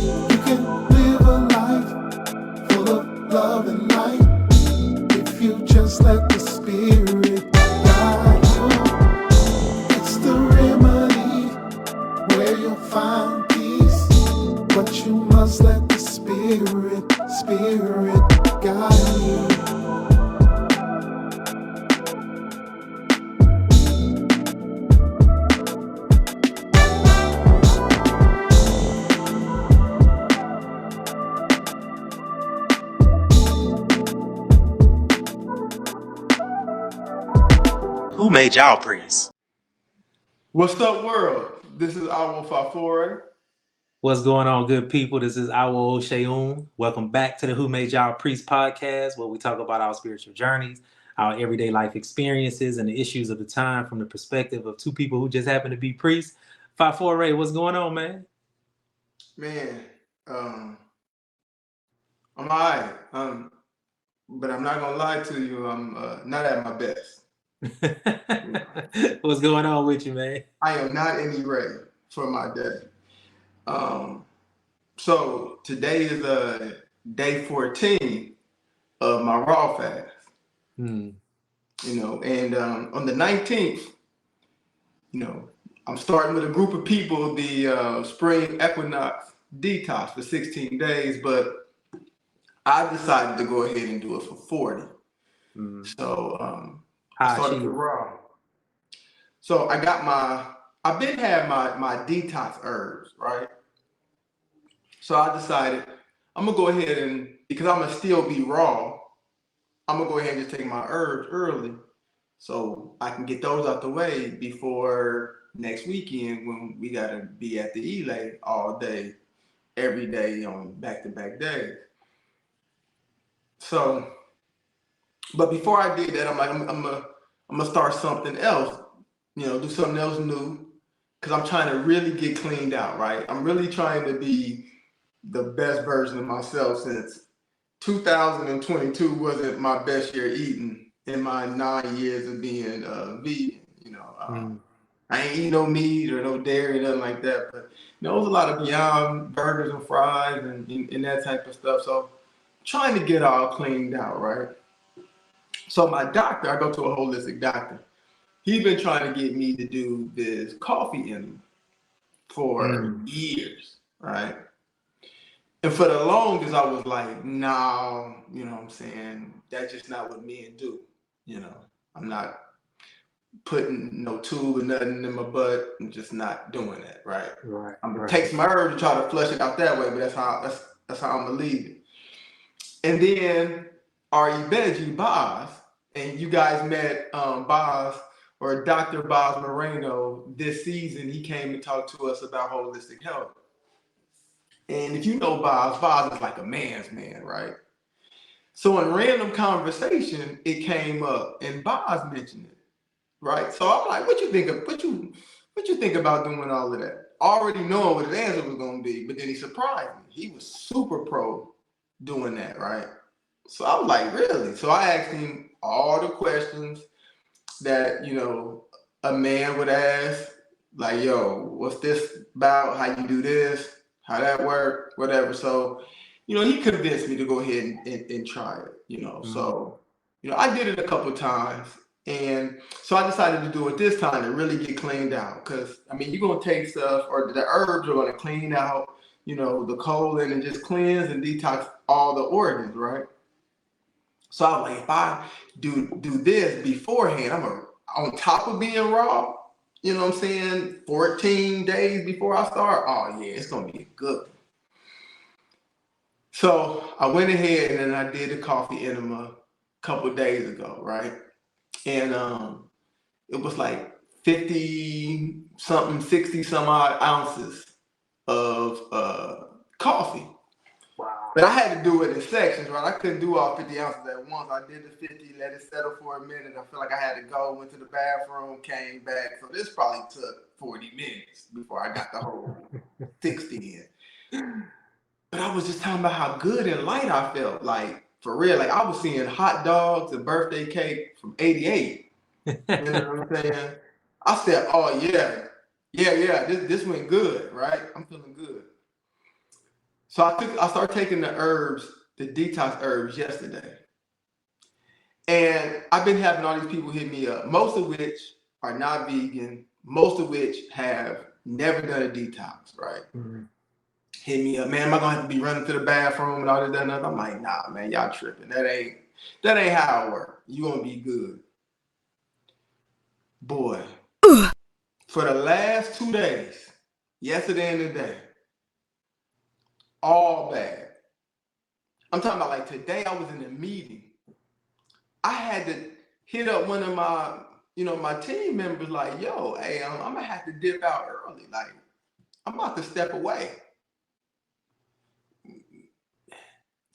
You can live a life full of love and light if you just let the Spirit guide you. It's the remedy where you'll find peace, but you must let the Spirit guide you. Who made y'all priests? What's up, world? This is our Fafore. What's going on, good people? This is Oseun. Welcome back to the Who Made Y'all Priest podcast, where we talk about our spiritual journeys, our everyday life experiences, and the issues of the time from the perspective of two people who just happen to be priests. Fafore, what's going on, man? Man, I'm alright. But I'm not gonna lie to you. I'm not at my best. What's going on with you, man? I am not any ready for my day. So today is day 14 of my raw fast. You know, and on the 19th, you know, I'm starting with a group of people the spring equinox detox for 16 days, but I decided to go ahead and do it for 40. So I started with raw. So I've been having my detox herbs, right? So I decided I'm gonna go ahead and, because I'm gonna still be raw, I'm gonna go ahead and just take my herbs early so I can get those out the way before next weekend when we gotta be at the Elay all day, every day on back-to-back days. So, but before I did that, I'm like, I'm gonna start something else, you know, do something else new, because I'm trying to really get cleaned out, right? I'm really trying to be the best version of myself, since 2022 wasn't my best year eating in my 9 years of being vegan. You know, I ain't eat no meat or no dairy, nothing like that. But you know, it was a lot of Beyond burgers and fries and that type of stuff. So trying to get all cleaned out, right? So my doctor, I go to a holistic doctor. He's been trying to get me to do this coffee in for years, right? And for the longest, I was like, no, you know what I'm saying? That's just not what men do. You know, I'm not putting no tube or nothing in my butt. I'm just not doing that, right? I'm gonna take some herb to try to flush it out that way, but that's how I'm gonna leave it. And then our Ibeji Boz, and you guys met Boz or Dr. Boz Moreno this season. He came and talked to us about holistic health. And if you know Boz is like a man's man, right? So in random conversation, it came up, and Boz mentioned it, right? So I'm like, what you think about doing all of that? Already knowing what his answer was gonna be, but then he surprised me. He was super pro doing that, right? So I was like, really? So I asked him all the questions that, you know, a man would ask, like, yo, what's this about? How you do this? How that work, whatever. So, you know, he convinced me to go ahead and try it, you know. So, you know, I did it a couple of times. And so I decided to do it this time to really get cleaned out. Because, I mean, you're going to take stuff, or the herbs are going to clean out, you know, the colon and just cleanse and detox all the organs, right? So I was like, if I do this beforehand, on top of being raw, you know what I'm saying, 14 days before I start, oh yeah, it's gonna be good. So I went ahead and then I did the coffee enema a couple of days ago, right? And it was like 50 something, 60 some odd ounces of coffee. Wow. But I had to do it in sections, right? I couldn't do all 50 ounces at once. I did the 50, let it settle for a minute. I feel like I had to go, went to the bathroom, came back. So this probably took 40 minutes before I got the whole 60 in. But I was just talking about how good and light I felt. Like, for real, like I was seeing hot dogs and birthday cake from 88. You know what I'm saying? I said, oh yeah, this went good, right? I'm feeling good. So I started taking the herbs, the detox herbs yesterday. And I've been having all these people hit me up, most of which are not vegan, most of which have never done a detox, right? Mm-hmm. Hit me up, man, am I gonna have to be running to the bathroom and all this, that, and that? I'm like, nah, man, y'all tripping. That ain't how it works. You gonna be good. Boy, for the last 2 days, yesterday and today, all bad. I'm talking about like today I was in a meeting. I had to hit up one of my, my team members like, yo, hey, I'm gonna have to dip out early. Like, I'm about to step away.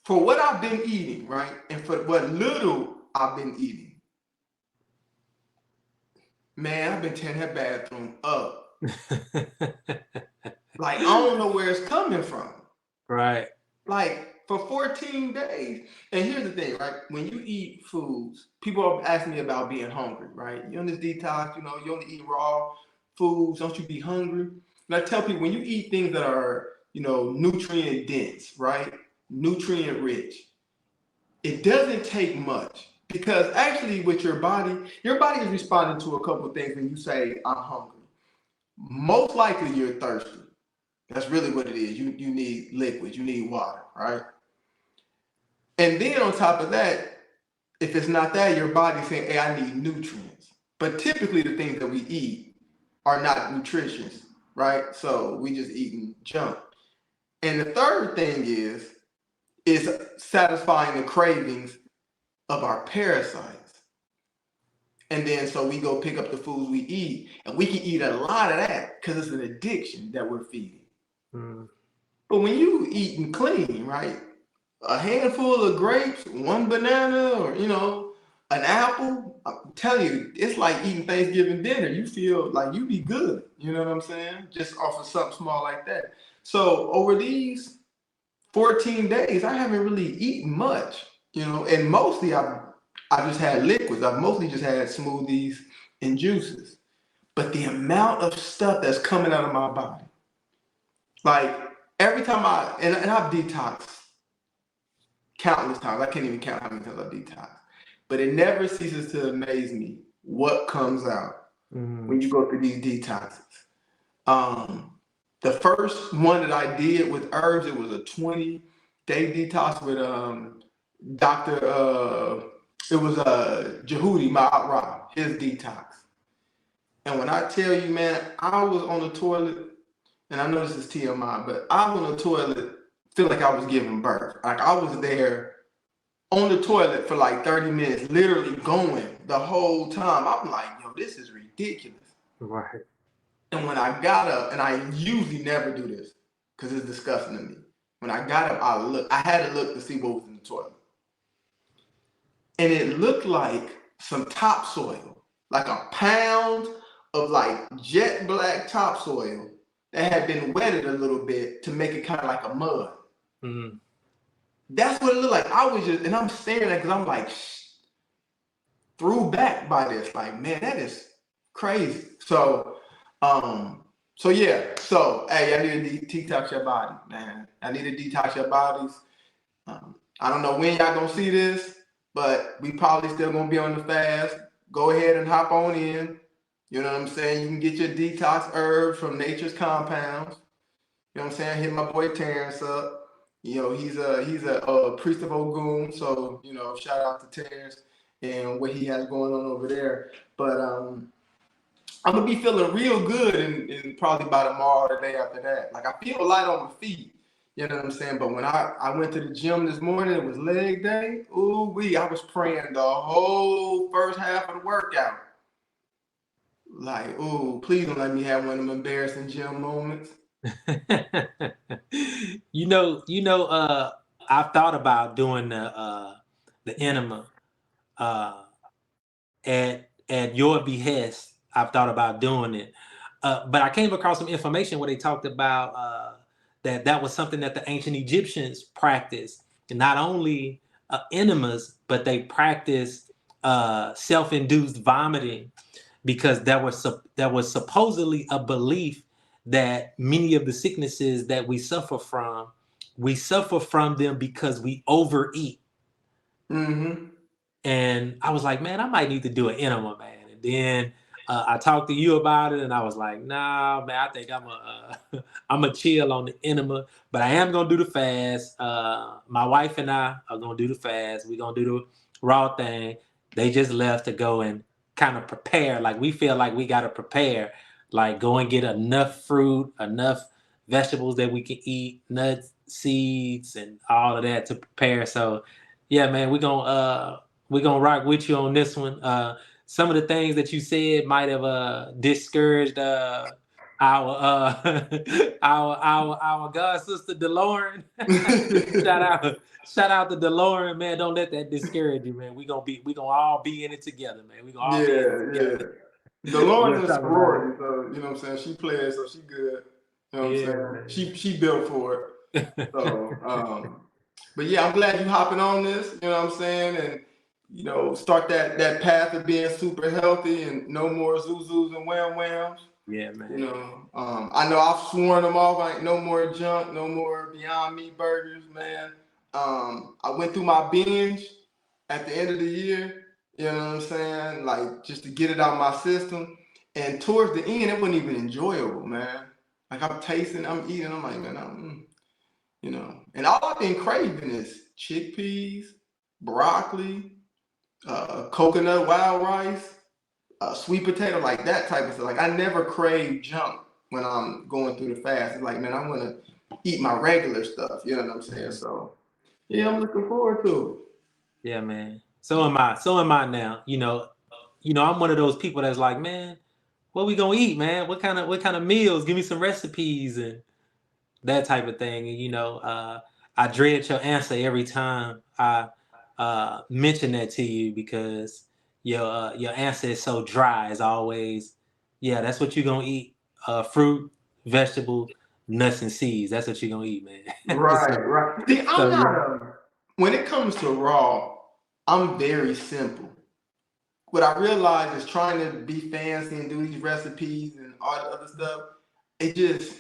For what I've been eating, right? And for what little I've been eating, man, I've been tearing that bathroom up. Like, I don't know where it's coming from. Right. Like, for 14 days. And here's the thing, right? When you eat foods, people ask me about being hungry, right? You're on this detox, you only eat raw foods. Don't you be hungry? And I tell people, when you eat things that are, nutrient dense, right? Nutrient rich, it doesn't take much. Because actually with your body is responding to a couple of things when you say, I'm hungry. Most likely you're thirsty. That's really what it is. You need liquids, you need water, right? And then on top of that, if it's not that, your body's saying, hey, I need nutrients. But typically the things that we eat are not nutritious, right? So we just eating junk. And the third thing is satisfying the cravings of our parasites. And then so we go pick up the foods we eat, and we can eat a lot of that because it's an addiction that we're feeding. Mm. But when you eating clean, right? A handful of grapes, one banana, or an apple, I'm telling you, it's like eating Thanksgiving dinner. You feel like you be good. You know what I'm saying? Just off of something small like that. So over these 14 days, I haven't really eaten much, and mostly I just had liquids. I've mostly just had smoothies and juices. But the amount of stuff that's coming out of my body, like every time and I've detoxed countless times. I can't even count how many times I've detoxed. But it never ceases to amaze me what comes out when you go through these detoxes. The first one that I did with herbs, it was a 20-day detox with Dr. It was Jehudi Ma'at, his detox. And when I tell you, man, I was on the toilet, and I know this is TMI, but I was on the toilet, feel like I was giving birth. Like I was there on the toilet for like 30 minutes, literally going the whole time. I'm like, yo, this is ridiculous. Right. And when I got up, and I usually never do this because it's disgusting to me. When I got up, I had to look to see what was in the toilet. And it looked like some topsoil, like a pound of like jet black topsoil that had been wetted a little bit to make it kind of like a mud. Mm-hmm. That's what it looked like. I was just, and I'm staring at it because I'm like, threw back by this. Like, man, that is crazy. So yeah. So, hey, I need to detox your body, man. I need to detox your bodies. I don't know when y'all gonna see this, but we probably still gonna be on the fast. Go ahead and hop on in. You know what I'm saying? You can get your detox herbs from Nature's Compounds. You know what I'm saying? Hit my boy Terrence up. He's a priest of Ogun, so shout out to Terrence and what he has going on over there. But I'm gonna be feeling real good in probably by tomorrow or the day after that. Like I feel light on my feet. You know what I'm saying? But when I went to the gym this morning, it was leg day. I was praying the whole first half of the workout. Like, please don't let me have one of them embarrassing gym moments. I've thought about doing the enema at your behest. I've thought about doing it, but I came across some information where they talked about that was something that the ancient Egyptians practiced, and not only enemas, but they practiced self-induced vomiting, because there was supposedly a belief that many of the sicknesses that we suffer from we suffer from them because we overeat. Mm-hmm. And I was like, man, I might need to do an enema, man. And then I talked to you about it, and I was like, nah, man, I think I'm a chill on the enema, but I am gonna do the fast. My wife and I are gonna do the fast. We're gonna do the raw thing. They just left to go and kind of prepare. Like we feel like we gotta prepare, like go and get enough fruit, enough vegetables that we can eat, nuts, seeds, and all of that to prepare. So yeah, man, we're gonna rock with you on this one. Some of the things that you said might have discouraged our our god sister DeLorean. shout out shout out to DeLorean, man. Don't let that discourage you, man. We gonna all be in it together, man. We gonna all be in it Yeah, yeah. together. Dolores We'll in talk about it. sorority, so you know what I'm saying. She plays, so she good. You know what I'm Yeah, saying. man. She built for it. So, but yeah, I'm glad you hopping on this. You know what I'm saying, and you know, start that path of being super healthy and no more zuzus and wham whams. Yeah, You man. know, I know I've sworn them off. Like no more junk, no more Beyond Meat burgers, man. I went through my binge at the end of the year. You know what I'm saying? Like just to get it out of my system. And towards the end, it wasn't even enjoyable, man. Like I'm tasting, I'm eating. I'm like, man, you know. And all I've been craving is chickpeas, broccoli, coconut wild rice, sweet potato, like that type of stuff. Like I never crave junk when I'm going through the fast. It's like, man, I want to eat my regular stuff. You know what I'm saying? So yeah, I'm looking forward to Yeah, man. So am I. So am I now. I'm one of those people that's like, man, what we gonna eat, man? What kind of meals? Give me some recipes and that type of thing. And I dread your answer every time I mention that to you because your answer is so dry as always. Yeah, that's what you're gonna eat. Fruit, vegetable, nuts and seeds. That's what you're gonna eat, it. man. Right, right. See, I'm So not yeah. when it comes to raw, I'm very simple. What I realize is trying to be fancy and do these recipes and all the other stuff, it just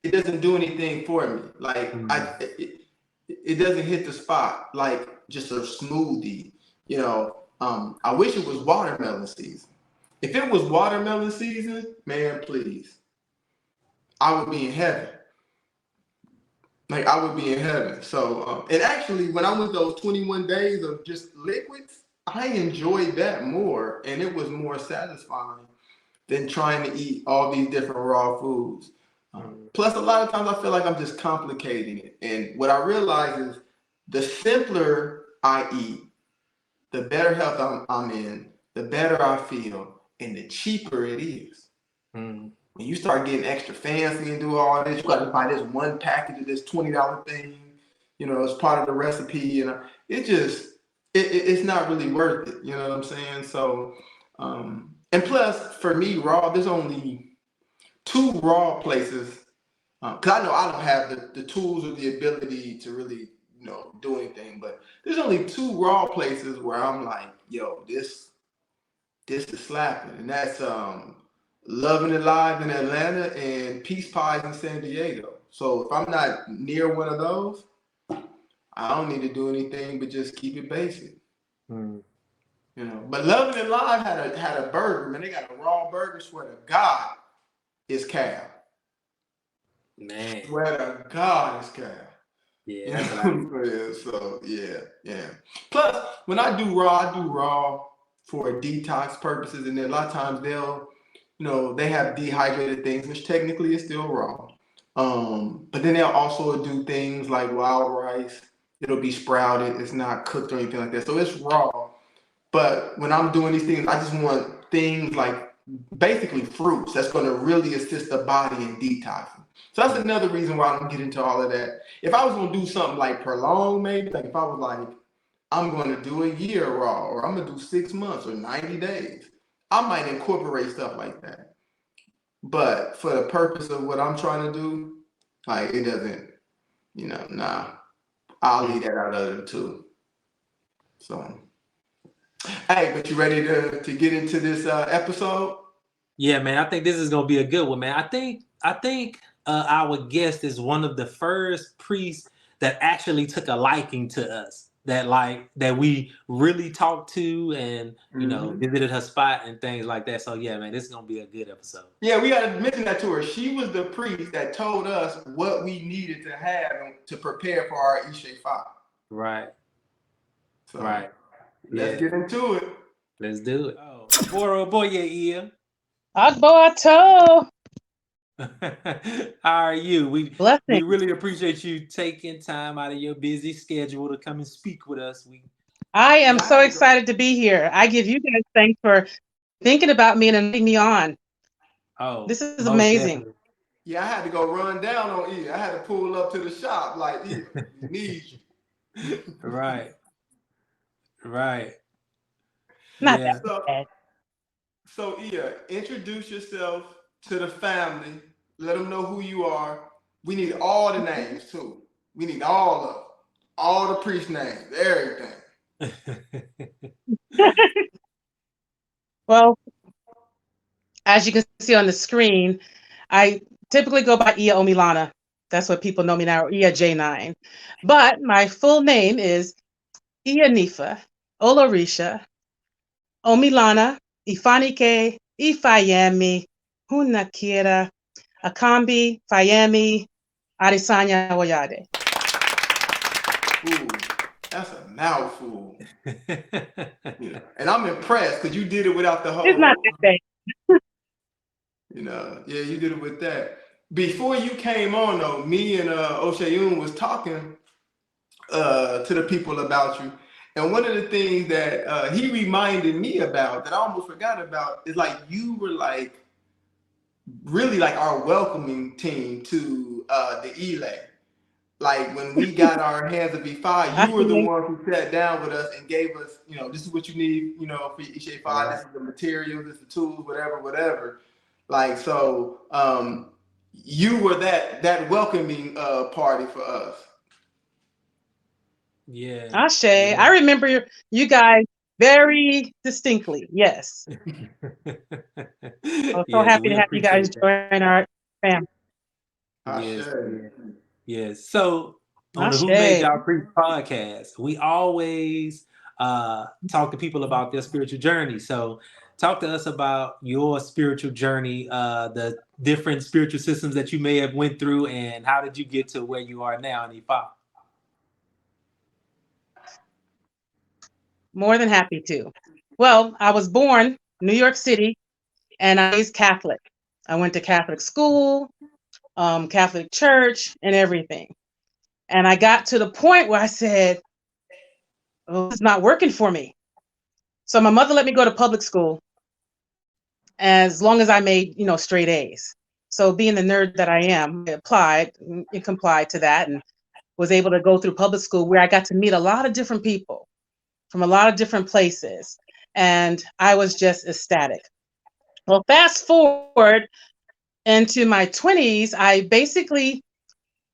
it doesn't do anything for me. Like Mm. it doesn't hit the spot like just a smoothie. You know, I wish it was watermelon season. If it was watermelon season, man, please, I would be in heaven. Like I would be in heaven. So, and actually, when I went those 21 days of just liquids, I enjoyed that more, and it was more satisfying than trying to eat all these different raw foods. Plus, a lot of times I feel like I'm just complicating it. And what I realize is the simpler I eat, the better health I'm in, the better I feel, and the cheaper it is. Mm. When you start getting extra fancy and do all this, you got to buy this one package of this $20 thing, you know, as part of the recipe. You know, it's not really worth it. You know what I'm saying? So, and plus for me, raw, there's only two raw places. Because I know I don't have the tools or the ability to really, do anything. But there's only two raw places where I'm like, yo, this is slapping, and that's Loving It Live in Atlanta and Peace Pies in San Diego. So if I'm not near one of those, I don't need to do anything but just keep it basic. Mm. You know. But Loving It Live had a burger, man. They got a raw burger. Swear to God, it's calf. Man. Swear to God, it's calf. Yeah, You that's know what I what I'm saying? So yeah. Plus, when I do raw for detox purposes, and then a lot of times they have dehydrated things, which technically is still raw. But then they'll also do things like wild rice. It'll be sprouted. It's not cooked or anything like that. So it's raw. But when I'm doing these things, I just want things like basically fruits that's going to really assist the body in detoxing. So that's another reason why I don't get into all of that. If I was going to do something like prolonged, maybe, like if I was like, I'm going to do a year raw, or I'm going to do 6 months or 90 days, I might incorporate stuff like that. But for the purpose of what I'm trying to do, like it doesn't, nah. I'll leave that out of it too. So, hey, but you ready to get into this episode? Yeah, man. I think this is gonna be a good one, man. I think our guest is one of the first priests that actually took a liking to us, that we really talked to, and visited her spot and things like that. So yeah, man, this is gonna be a good episode. Yeah, we got to mention that to her. She was the priest that told us what we needed to have to prepare for our Ishe Fa. Right. So Right. let's get into it. Let's do it. Oh, Boro boy, Iya. Agboato. How are you? We Blessings. really appreciate you taking time out of your busy schedule to come and speak with us. I am so excited to be here. I give you guys thanks for thinking about me and inviting me on. Oh, this is amazing. Definitely. Yeah, I had to go run down on Iya. I had to pull up to the shop like, Iya, we need you. Right. Right. Not Yeah. that bad. So Iya, introduce yourself to the family. Let them know who you are. We need all the names too. We need all of them. All the priest names, everything. Well, as you can see on the screen, I typically go by Iya Omilana. That's what people know me now, Iya J9. But my full name is Iya Nifa Olorisha Omilana Ifanike Ifayemi Hunakira Akambi Fayemi Arisanya Oyade. Ooh, that's a mouthful. Yeah. And I'm impressed because you did it without the whole. It's not that bad. Yeah, you did it with that. Before you came on, though, me and Oseun was talking to the people about you. And one of the things that he reminded me about that I almost forgot about is like you were like really like our welcoming team to the Ile. Like when we got our hands of Ifa, you were the one who sat down with us and gave us, this is what you need, for Ishe Fa. Right. This is the materials, this is the tools, whatever. Like, so you were that welcoming party for us. Yeah. Ashe. Yeah. I remember you guys very distinctly. Yes. I was so happy to have you guys join our family. Yes. Yes. So on the Who Made Y'all Priest podcast, we always talk to people about their spiritual journey. So talk to us about your spiritual journey, the different spiritual systems that you may have went through, and how did you get to where you are now in Ifa? More than happy to. Well, I was born in New York City, and I was Catholic. I went to Catholic school, Catholic church, and everything. And I got to the point where I said, oh, it's not working for me. So my mother let me go to public school as long as I made, straight A's. So being the nerd that I am, I applied and complied to that and was able to go through public school where I got to meet a lot of different people from a lot of different places. And I was just ecstatic. Well, fast forward into my 20s, I basically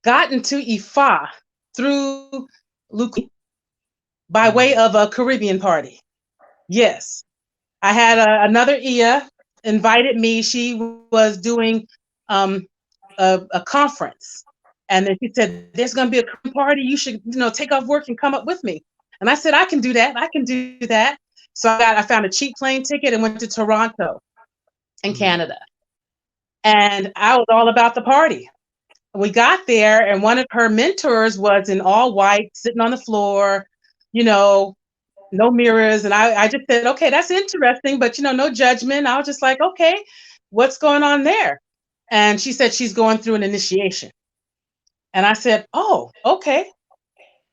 got into Ifa through Luke by way of a Caribbean party. Yes. I had another Iya invited me. She was doing a conference. And then she said, there's going to be a party. You should, take off work and come up with me. And I said, I can do that. I can do that. So I found a cheap plane ticket and went to Toronto in Canada. And I was all about the party. We got there, and one of her mentors was in all white, sitting on the floor, no mirrors. And I just said, okay, that's interesting, but, no judgment. I was just like, okay, what's going on there? And she said she's going through an initiation. And I said, oh, okay.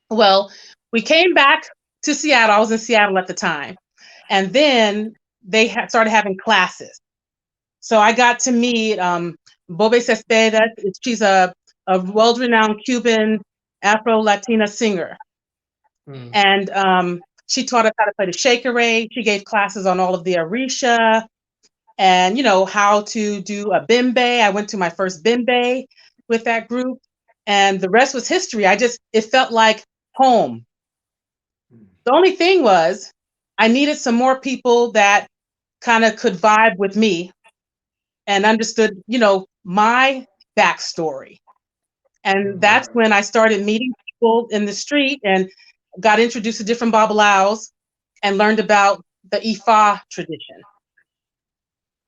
Well, we came back to Seattle. I was in Seattle at the time. And then they started having classes. So I got to meet Bobe Cespedes. She's a world-renowned Cuban Afro-Latina singer. And she taught us how to play the shakere. She gave classes on all of the Orisha and, how to do a bimbe. I went to my first bimbe with that group. And the rest was history. It felt like home. The only thing was I needed some more people that kind of could vibe with me and understood, my backstory. And that's when I started meeting people in the street and got introduced to different babalaos and learned about the Ifa tradition.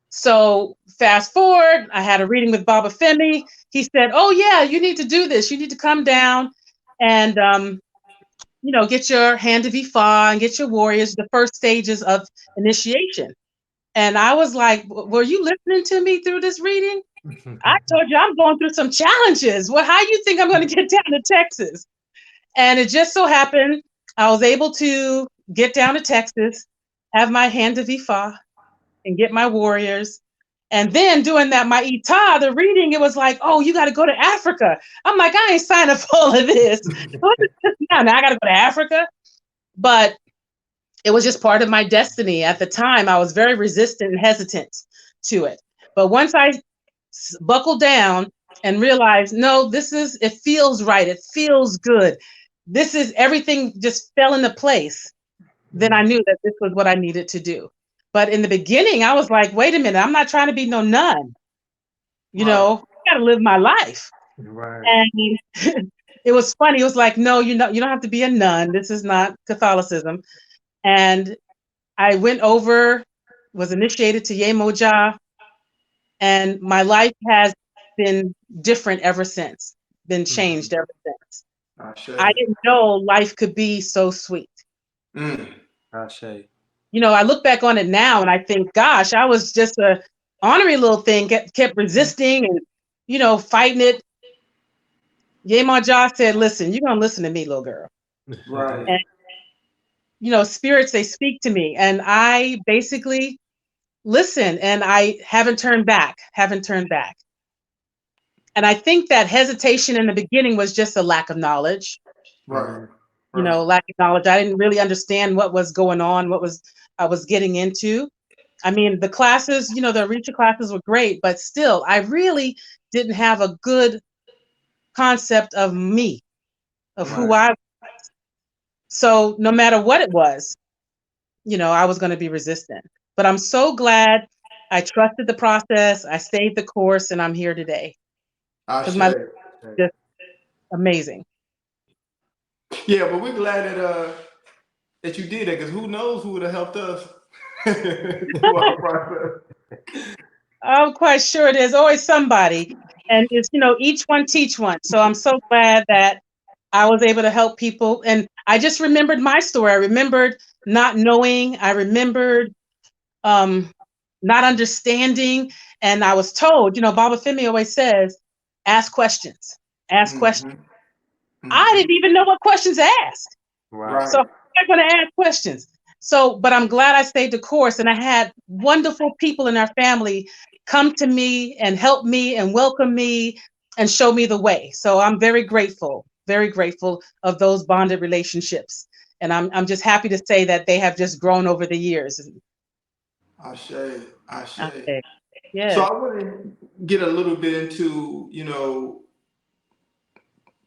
So fast forward, I had a reading with Baba Femi. He said, "Oh yeah, you need to do this. You need to come down and get your hand of Ifa and get your warriors, the first stages of initiation." And I was like, "Were you listening to me through this reading? I told you I'm going through some challenges. Well, how you think I'm going to get down to Texas?" And it just so happened I was able to get down to Texas, have my hand of Ifa, and get my warriors. And then doing that, my Ita, the reading, it was like, "Oh, you got to go to Africa." I'm like, I ain't signed up for all of this. Now I got to go to Africa. But it was just part of my destiny. At the time, I was very resistant and hesitant to it. But once I buckled down and realized, no, it feels right. It feels good. This is everything just fell into place. Then I knew that this was what I needed to do. But in the beginning, I was like, wait a minute, I'm not trying to be no nun. I got to live my life. Right. And it was funny. It was like, no, you don't have to be a nun. This is not Catholicism. And I went over, was initiated to Yemoja, and my life has been different ever since, been changed ever since. I didn't know life could be so sweet. Ashe. I look back on it now and I think, gosh, I was just a ornery little thing, kept resisting and, fighting it. Yemoja said, "Listen, you're going to listen to me, little girl." Right. And, spirits, they speak to me. And I basically listen, and I haven't turned back. And I think that hesitation in the beginning was just a lack of knowledge. Right. Lack of knowledge. I didn't really understand what was going on, I was getting into. I mean, the classes, the Orisha classes were great, but still, I really didn't have a good concept of me, of who I was. So no matter what it was, I was going to be resistant. But I'm so glad I trusted the process, I stayed the course, and I'm here today. Because my life is just amazing. Yeah, but we're glad that you did that, because who knows who would have helped us through our process. I'm quite sure there's always somebody. And it's, each one teach one. So I'm so glad that I was able to help people. And I just remembered my story. I remembered not knowing. I remembered not understanding. And I was told, Baba Femi always says, ask questions. Ask questions. I didn't even know what questions to ask. Right. So I'm going to ask questions. But I'm glad I stayed the course, and I had wonderful people in our family come to me and help me and welcome me and show me the way. So I'm very grateful of those bonded relationships. And I'm just happy to say that they have just grown over the years. Ashe. Yeah. So I want to get a little bit into,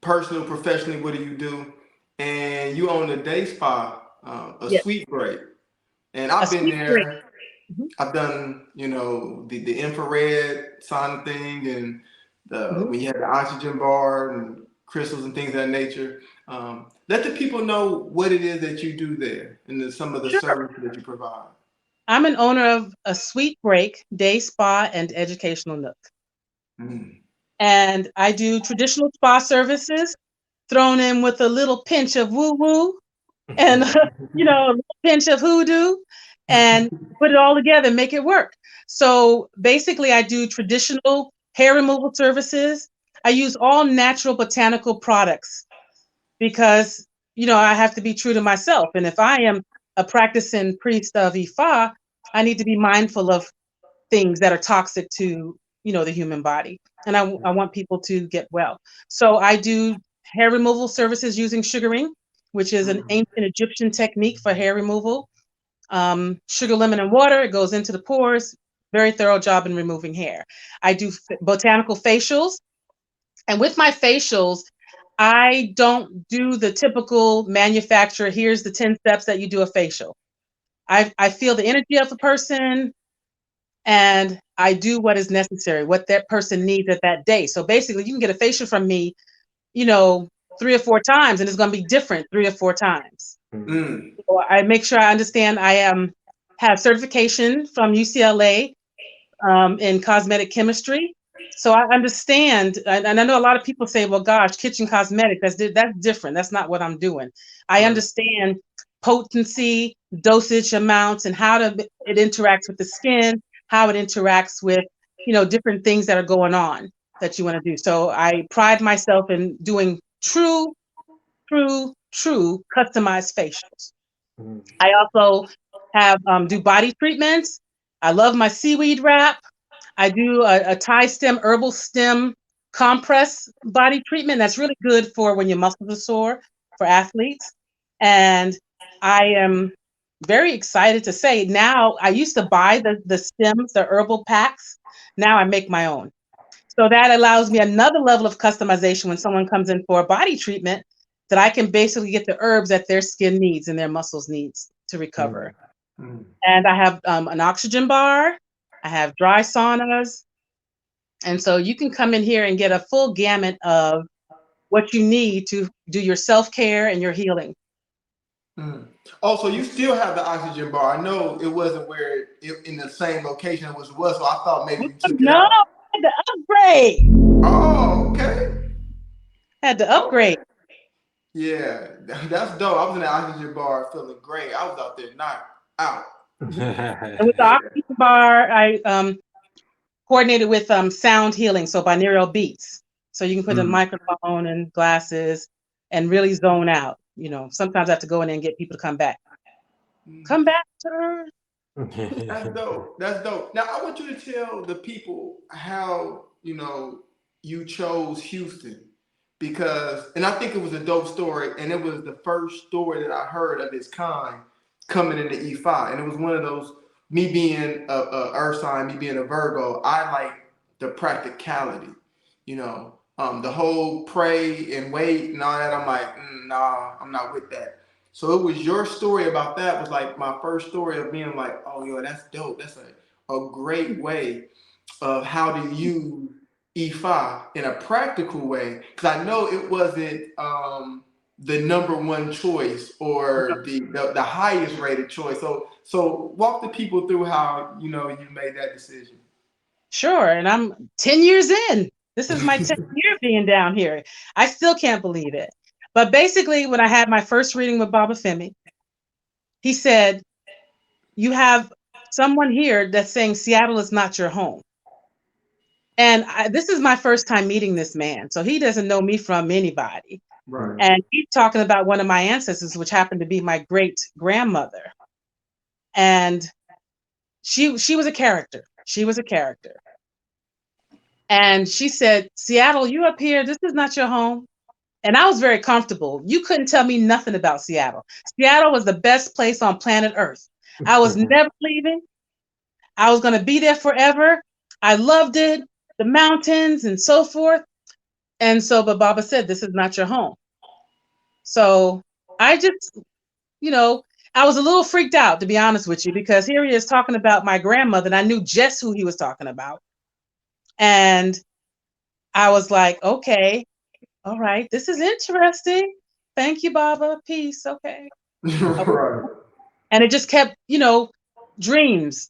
personal, professionally, what do you do? And you own a day spa, sweet break. And I've been there. I've done, the infrared sauna thing, and when you have the oxygen bar and crystals and things of that nature. Let the people know what it is that you do there and some of the services that you provide. I'm an owner of a Sweet Break day spa and educational nook. And I do traditional spa services thrown in with a little pinch of woo-woo and, a little pinch of hoodoo, and put it all together and make it work. So basically, I do traditional hair removal services. I use all natural botanical products because, I have to be true to myself. And if I am a practicing priest of Ifa, I need to be mindful of things that are toxic to, the human body. And I want people to get well. So I do hair removal services using sugaring, which is an ancient Egyptian technique for hair removal. Sugar, lemon, and water, it goes into the pores. Very thorough job in removing hair. I do botanical facials. And with my facials, I don't do the typical manufacturer, here's the 10 steps that you do a facial. I feel the energy of the person, and I do what is necessary, what that person needs at that day. So basically, you can get a facial from me, 3 or 4 times, and it's going to be different 3 or 4 times. Mm. So I make sure I understand. I have certification from UCLA in cosmetic chemistry. So I understand, and I know a lot of people say, well, gosh, kitchen cosmetic, that's different. That's not what I'm doing. I understand potency, dosage amounts, and how it interacts with the skin, how it interacts with, different things that are going on that you want to do. So I pride myself in doing true customized facials. I also have do body treatments. I love my seaweed wrap. I do a Thai stem herbal stem compress body treatment. That's really good for when your muscles are sore for athletes. And I am very excited to say now I used to buy the stems, the herbal packs. Now I make my own. So that allows me another level of customization when someone comes in for a body treatment, that I can basically get the herbs that their skin needs and their muscles needs to recover. And I have an oxygen bar. I have dry saunas. And so you can come in here and get a full gamut of what you need to do your self-care and your healing. Oh, so you still have the oxygen bar? I know it wasn't where in the same location it was, so I thought maybe you took it No, out. I had to upgrade. Oh, okay. Had to upgrade. Okay. Yeah, that's dope. I was in the oxygen bar feeling great. I was out there knocked out. And with the oxygen bar, I coordinated with sound healing, so binaural beats. So you can put a microphone and glasses and really zone out. Sometimes I have to go in there and get people to come back. Come back, sir. That's dope. That's dope. Now I want you to tell the people how you chose Houston, and I think it was a dope story, and it was the first story that I heard of its kind coming into E5, and it was one of those. Me being a Earth sign, me being a Virgo, I like the practicality. The whole pray and wait and all that. I'm like, nah, I'm not with that. So it was your story about that was like my first story of being like, oh, yo, that's dope. That's a great way of how to use E5 in a practical way. Because I know it wasn't the number one choice or the highest rated choice. So walk the people through how you made that decision. Sure, and I'm 10 years in. This is my 10th year being down here. I still can't believe it. But basically, when I had my first reading with Baba Femi, he said, you have someone here that's saying Seattle is not your home. And this is my first time meeting this man. So he doesn't know me from anybody. Right. And he's talking about one of my ancestors, which happened to be my great grandmother. And she was a character. She was a character. And she said, Seattle, you up here, this is not your home. And I was very comfortable. You couldn't tell me nothing about Seattle. Seattle was the best place on planet Earth. I was never leaving. I was going to be there forever. I loved it, the mountains and so forth. And so, but Baba said, this is not your home. So I just, I was a little freaked out, to be honest with you, because here he is talking about my grandmother, and I knew just who he was talking about. And I was like, okay, all right, this is interesting. Thank you, Baba. Peace. Okay. Right. And it just kept, dreams,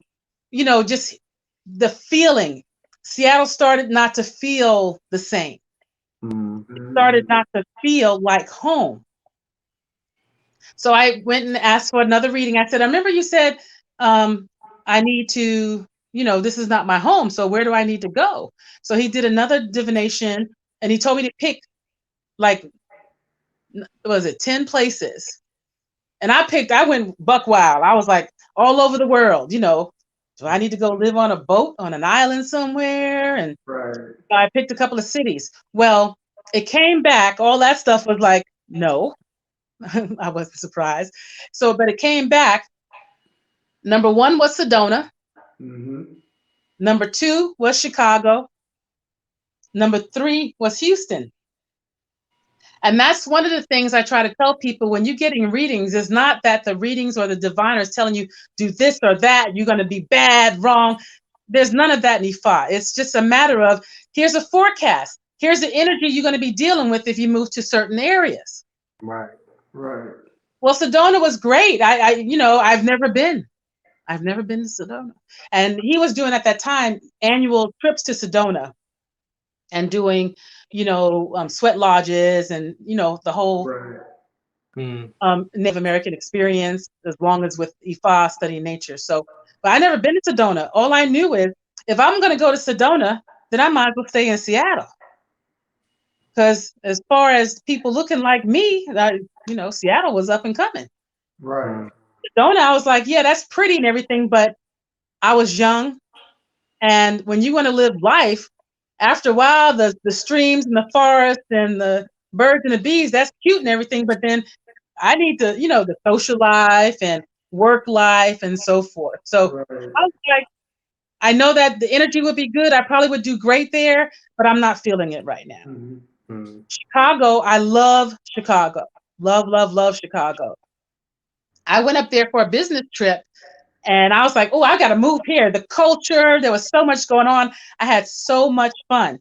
just the feeling. Seattle started not to feel the same. It started not to feel like home. So I went and asked for another reading. I said, I remember you said, I need to, this is not my home. So where do I need to go? So he did another divination, and he told me to pick, like, was it 10 places? And I went buck wild. I was like, all over the world, do I need to go live on a boat on an island somewhere? And Right. I picked a couple of cities. Well, it came back. All that stuff was like, no. I wasn't surprised. So, but it came back. Number 1 was Sedona. Number 2 was Chicago. Number 3 was Houston. And that's one of the things I try to tell people when you're getting readings. It's not that the readings or the diviner is telling you, do this or that, you're going to be bad, wrong. There's none of that in Ifa. It's just a matter of, here's a forecast. here's the energy you're going to be dealing with if you move to certain areas. Right. Right. Well, Sedona was great. I've never been. I've never been to Sedona. And he was doing at that time annual trips to Sedona and doing, sweat lodges and, the whole Right. Native American experience, as long as with Ifa studying nature. So, but I never been to Sedona. All I knew is if I'm going to go to Sedona, then I might as well stay in Seattle. Because as far as people looking like me, Seattle was up and coming. Right. Sedona, I was like, yeah, that's pretty and everything, but I was young. And when you want to live life, after a while, the streams and the forest and the birds and the bees, that's cute and everything. But then I need to, the social life and work life and so forth. So Right. I was like, I know that the energy would be good. I probably would do great there, but I'm not feeling it right now. Mm-hmm. Chicago, I love Chicago. Love, love, love Chicago. I went up there for a business trip and I was like, oh, I got to move here. The culture, there was so much going on. I had so much fun.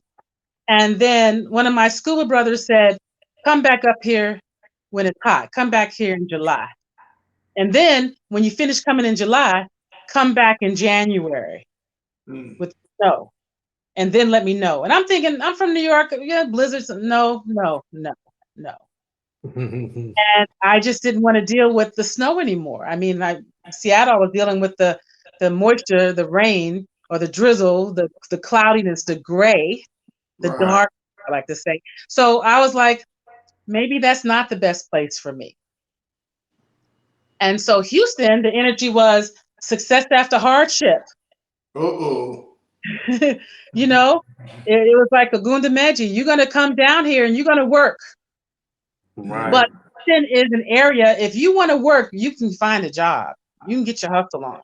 And then one of my scuba brothers said, come back up here when it's hot. Come back here in July. And then when you finish coming in July, come back in January with snow. And then let me know. And I'm thinking, I'm from New York. Yeah, blizzards. No, no, no, no. And I just didn't want to deal with the snow anymore. I mean, Seattle was dealing with the moisture, the rain, or the drizzle, the cloudiness, the gray, the dark, I like to say. So I was like, maybe that's not the best place for me. And so Houston, the energy was success after hardship. Uh-oh. It was like a Gunda Meji. You're going to come down here and you're going to work. Right. But Houston is an area, if you want to work, you can find a job. You can get your hustle on.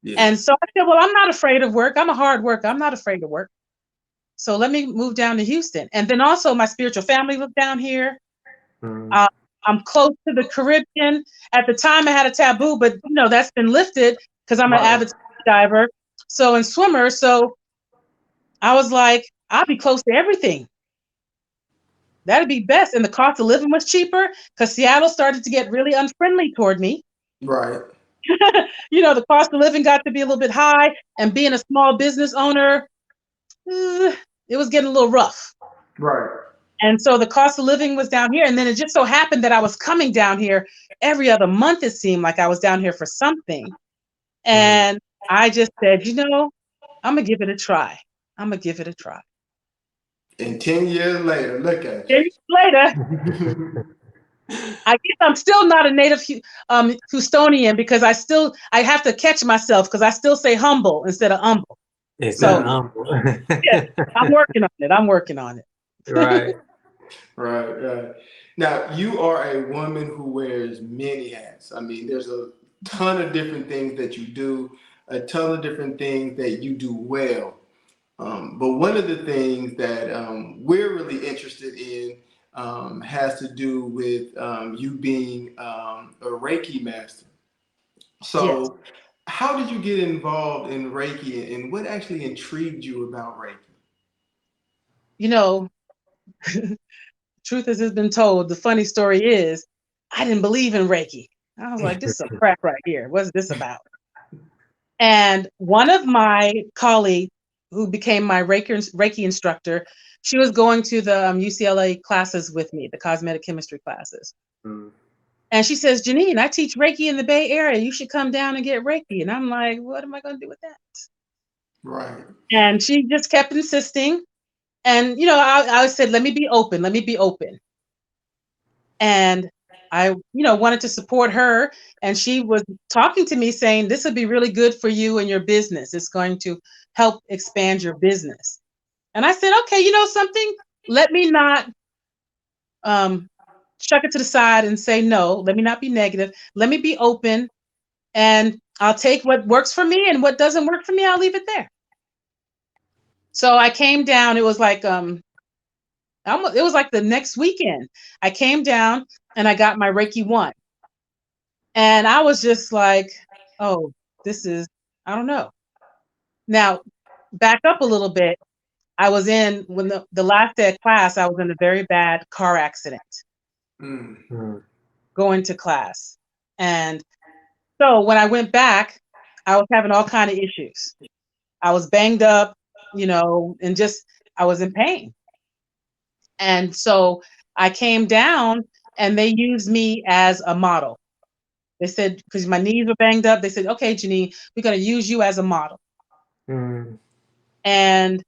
Yeah. And so I said, well, I'm not afraid of work. I'm a hard worker. I'm not afraid of work. So let me move down to Houston. And then also my spiritual family lived down here. I'm close to the Caribbean. At the time I had a taboo, but that's been lifted because I'm an avid diver. So and swimmer. So I was like, I'll be close to everything. That'd be best. And the cost of living was cheaper because Seattle started to get really unfriendly toward me. Right. The cost of living got to be a little bit high. And being a small business owner, it was getting a little rough. Right. And so the cost of living was down here. And then it just so happened that I was coming down here every other month. It seemed like I was down here for something. And I just said, I'm going to give it a try. I'm going to give it a try. And 10 years later, look at 10 years later, I guess I'm still not a native Houstonian because I have to catch myself because I still say humble instead of humble. Yeah, I'm working on it. Right. Right. Now, you are a woman who wears many hats. I mean, there's a ton of different things that you do, a ton of different things that you do well. But one of the things that we're really interested in has to do with you being a Reiki master. So, yes. How did you get involved in Reiki, and what actually intrigued you about Reiki? Truth has been told. The funny story is, I didn't believe in Reiki. I was like, this is some crap right here. What's this about? And one of my colleagues, who became my Reiki instructor, she was going to the UCLA classes with me, the cosmetic chemistry classes. And she says, Janine, I teach Reiki in the Bay Area. You should come down and get Reiki. And I'm like, what am I going to do with that? Right. And she just kept insisting. And, I said, let me be open. And I, wanted to support her. And she was talking to me saying, this would be really good for you and your business. It's going to help expand your business. And I said, okay, something, let me not chuck it to the side and say no. Let me not be negative. Let me be open. And I'll take what works for me, and what doesn't work for me, I'll leave it there. So I came down. It was like the next weekend. I came down and I got my Reiki 1. And I was just like, oh, this is, I don't know. Now, back up a little bit. I was in, when the last day of class, I was in a very bad car accident Mm. going to class. And so when I went back, I was having all kind of issues. I was banged up, and just, I was in pain. And so I came down and they used me as a model. They said, because my knees were banged up, they said, okay, Janine, we're going to use you as a model. Mm. And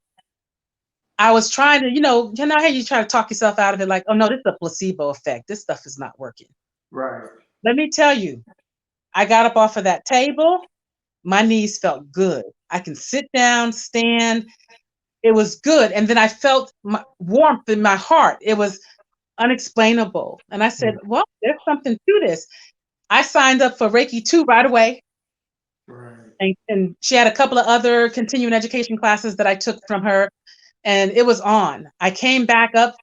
I was trying to, how you try to talk yourself out of it, like, oh no, this is a placebo effect. This stuff is not working. Right. Let me tell you, I got up off of that table. My knees felt good. I can sit down, stand. It was good. And then I felt warmth in my heart. It was unexplainable. And I said, well, there's something to this. I signed up for Reiki 2 right away. Right. And she had a couple of other continuing education classes that I took from her, and it was on. I came back up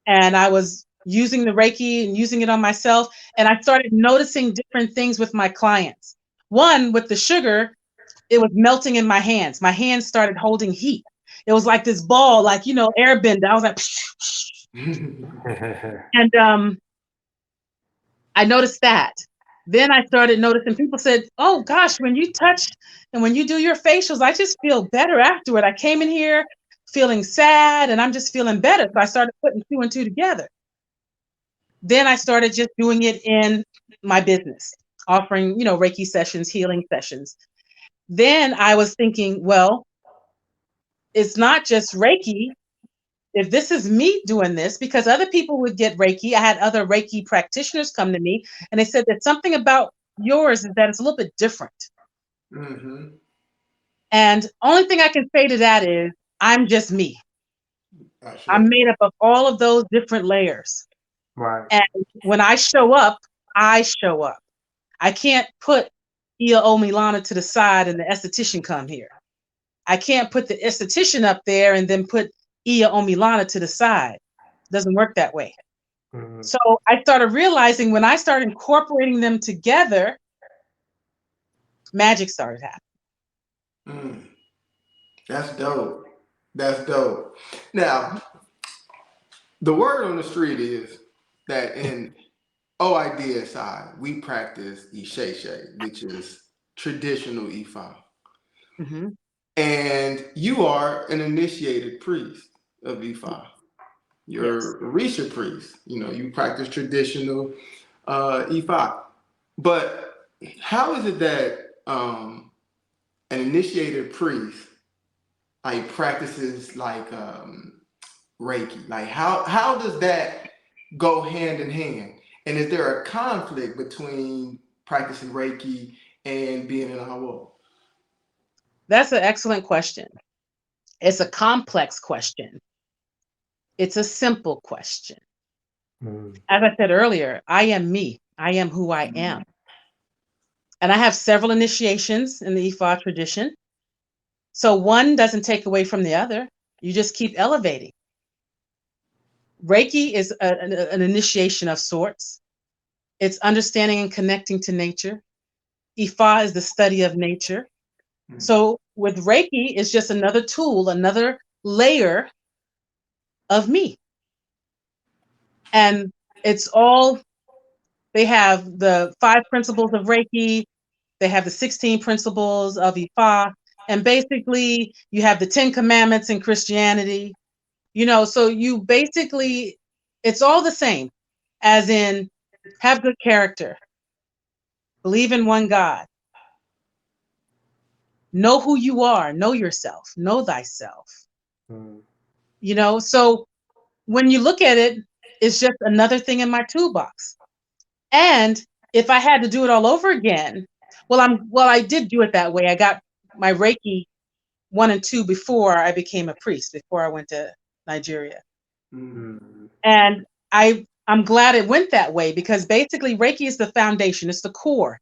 and I was using the Reiki and using it on myself. And I started noticing different things with my clients. One, with the sugar, it was melting in my hands. My hands started holding heat. It was like this ball, like, airbender. I was like, and I noticed that. Then I started noticing people said, oh gosh, when you touch and when you do your facials, I just feel better afterward. I came in here feeling sad and I'm just feeling better. So I started putting 2 and 2 together. Then I started just doing it in my business, offering, Reiki sessions, healing sessions. Then I was thinking, well, it's not just Reiki. If this is me doing this, because other people would get Reiki, I had other Reiki practitioners come to me and they said that something about yours is that it's a little bit different. Mm-hmm. And only thing I can say to that is I'm just me. I'm made up of all of those different layers. Right. And when I show up, I show up. I can't put Iya Omilana to the side and the esthetician come here. I can't put the esthetician up there and then put Iya Omilana to the side. Doesn't work that way. Mm. So I started realizing when I started incorporating them together, magic started happening. Mm. That's dope. That's dope. Now, the word on the street is that in OIDS side, we practice Isheshe, which is traditional Ifa. Mm-hmm. And you are an initiated priest of Ifa. Yes. You're a Risha priest. You practice traditional Ifa. But how is it that an initiated priest practices Reiki? Like how does that go hand in hand? And is there a conflict between practicing Reiki and being an awo? That's an excellent question. It's a complex question. It's a simple question. Mm. As I said earlier, I am me. I am who I am. And I have several initiations in the Ifa tradition. So one doesn't take away from the other. You just keep elevating. Reiki is an initiation of sorts. It's understanding and connecting to nature. Ifa is the study of nature. So with Reiki, it's just another tool, another layer of me. And it's all, they have the 5 principles of Reiki, they have the 16 principles of Ifa, and basically you have the 10 commandments in Christianity. So you basically, it's all the same, as in have good character, believe in one God, know who you are, know yourself, know thyself. Mm. So when you look at it, it's just another thing in my toolbox. And if I had to do it all over again, I did do it that way. I got my Reiki 1 and 2 before I became a priest, before I went to Nigeria. Mm. And I'm glad it went that way, because basically Reiki is the foundation, it's the core.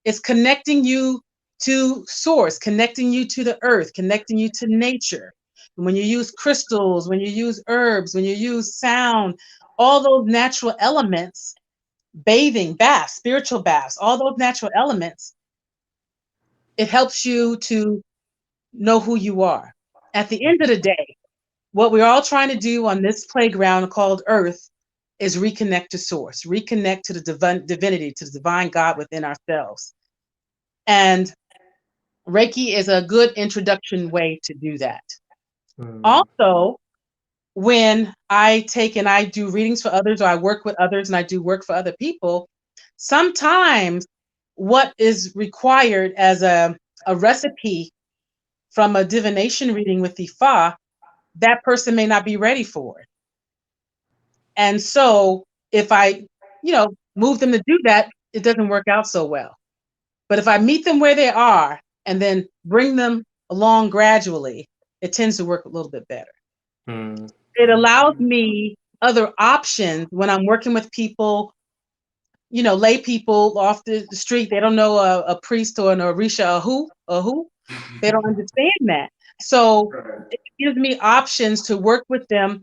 It's connecting you to source, connecting you to the earth, connecting you to nature. And when you use crystals, when you use herbs, when you use sound, all those natural elements, bathing, baths, spiritual baths, all those natural elements, it helps you to know who you are. At the end of the day, What we're all trying to do on this playground called Earth is reconnect to source, reconnect to the divinity, to the divine God within ourselves. And Reiki is a good introduction way to do that. Mm. Also, when I take and I do readings for others, or I work with others and I do work for other people, sometimes what is required as a recipe from a divination reading with the Fa, that person may not be ready for it. And so if I, move them to do that, it doesn't work out so well. But if I meet them where they are and then bring them along gradually, it tends to work a little bit better. Mm. It allows me other options when I'm working with people, lay people off the street. They don't know a priest or an Orisha or who. They don't understand that. So Right. it gives me options to work with them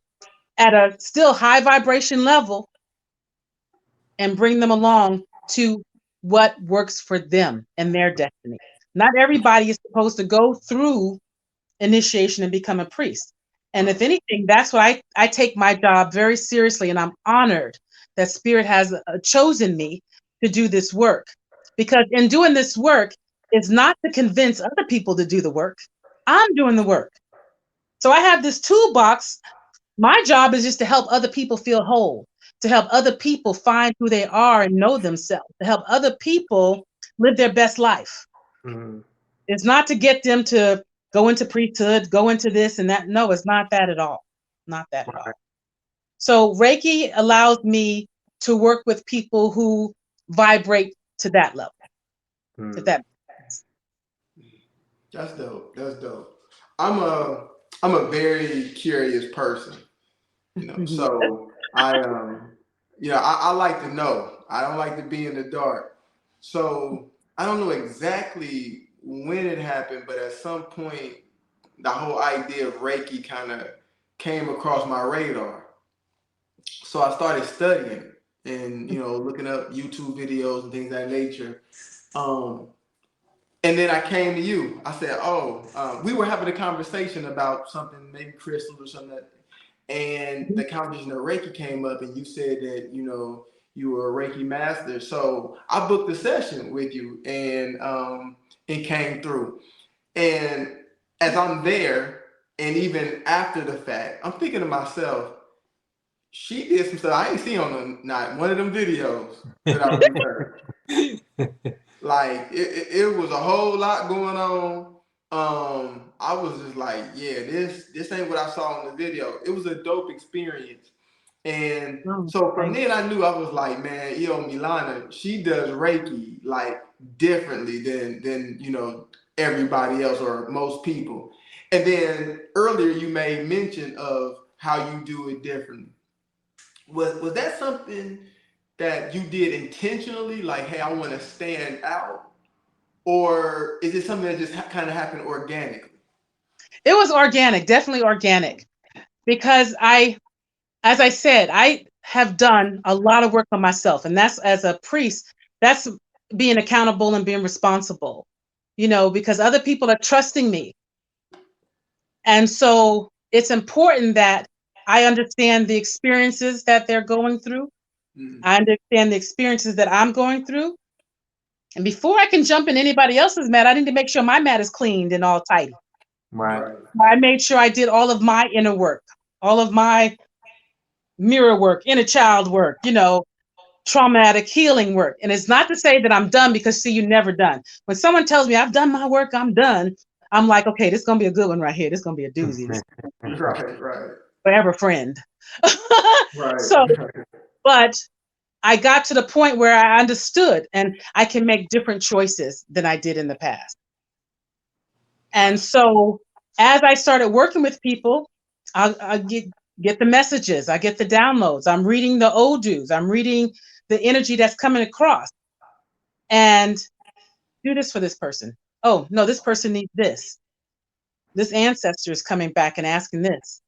at a still high vibration level and bring them along to what works for them and their destiny. Not everybody is supposed to go through initiation and become a priest. And if anything, that's why I take my job very seriously, and I'm honored that Spirit has chosen me to do this work. Because in doing this work, it's not to convince other people to do the work. I'm doing the work. So I have this toolbox. My job is just to help other people feel whole, to help other people find who they are and know themselves, to help other people live their best life. Mm. It's not to get them to go into priesthood, go into this and that. No, it's not that at all. Not that at all. Right. So Reiki allows me to work with people who vibrate to that level. If Mm. that That's dope. That's dope. I'm a I'm a very curious person, yes. So I like to know. I don't like to be in the dark. So I don't know exactly when it happened, but at some point the whole idea of Reiki kind of came across my radar. So I started studying and looking up YouTube videos and things of that nature. Um, and then I came to you. I said, "Oh, we were having a conversation about something, maybe crystals or something." And the conversation of Reiki came up, and you said that you were a Reiki master. So I booked a session with you, and it came through. And as I'm there, and even after the fact, I'm thinking to myself, she did some stuff I ain't seen on not one of them videos that I researched. Like it was a whole lot going on. I was just like, yeah, this ain't what I saw in the video. It was a dope experience. And Oh, so from thank then I knew I was like, man, Iya Omilana, she does Reiki like differently than everybody else or most people. And then earlier you made mention of how you do it differently. Was that something that you did intentionally? Like, hey, I want to stand out, or is it something that just kind of happened organically? It was organic, definitely organic. Because as I said, I have done a lot of work on myself. And that's as a priest, that's being accountable and being responsible, because other people are trusting me. And so it's important that I understand the experiences that they're going through. Mm. I understand the experiences that I'm going through. And before I can jump in anybody else's mat, I need to make sure my mat is cleaned and all tidy. Right. Right. I made sure I did all of my inner work, all of my mirror work, inner child work, traumatic healing work. And it's not to say that I'm done, because see, you're never done. When someone tells me I've done my work, I'm done, I'm like, okay, this is gonna be a good one right here. This is gonna be a doozy. This Right. Right. forever friend. Right. So, but I got to the point where I understood and I can make different choices than I did in the past. And so as I started working with people, I get the messages, I get the downloads, I'm reading the odus, I'm reading the energy that's coming across, and do this for this person. Oh, no, this person needs this. This ancestor is coming back and asking this.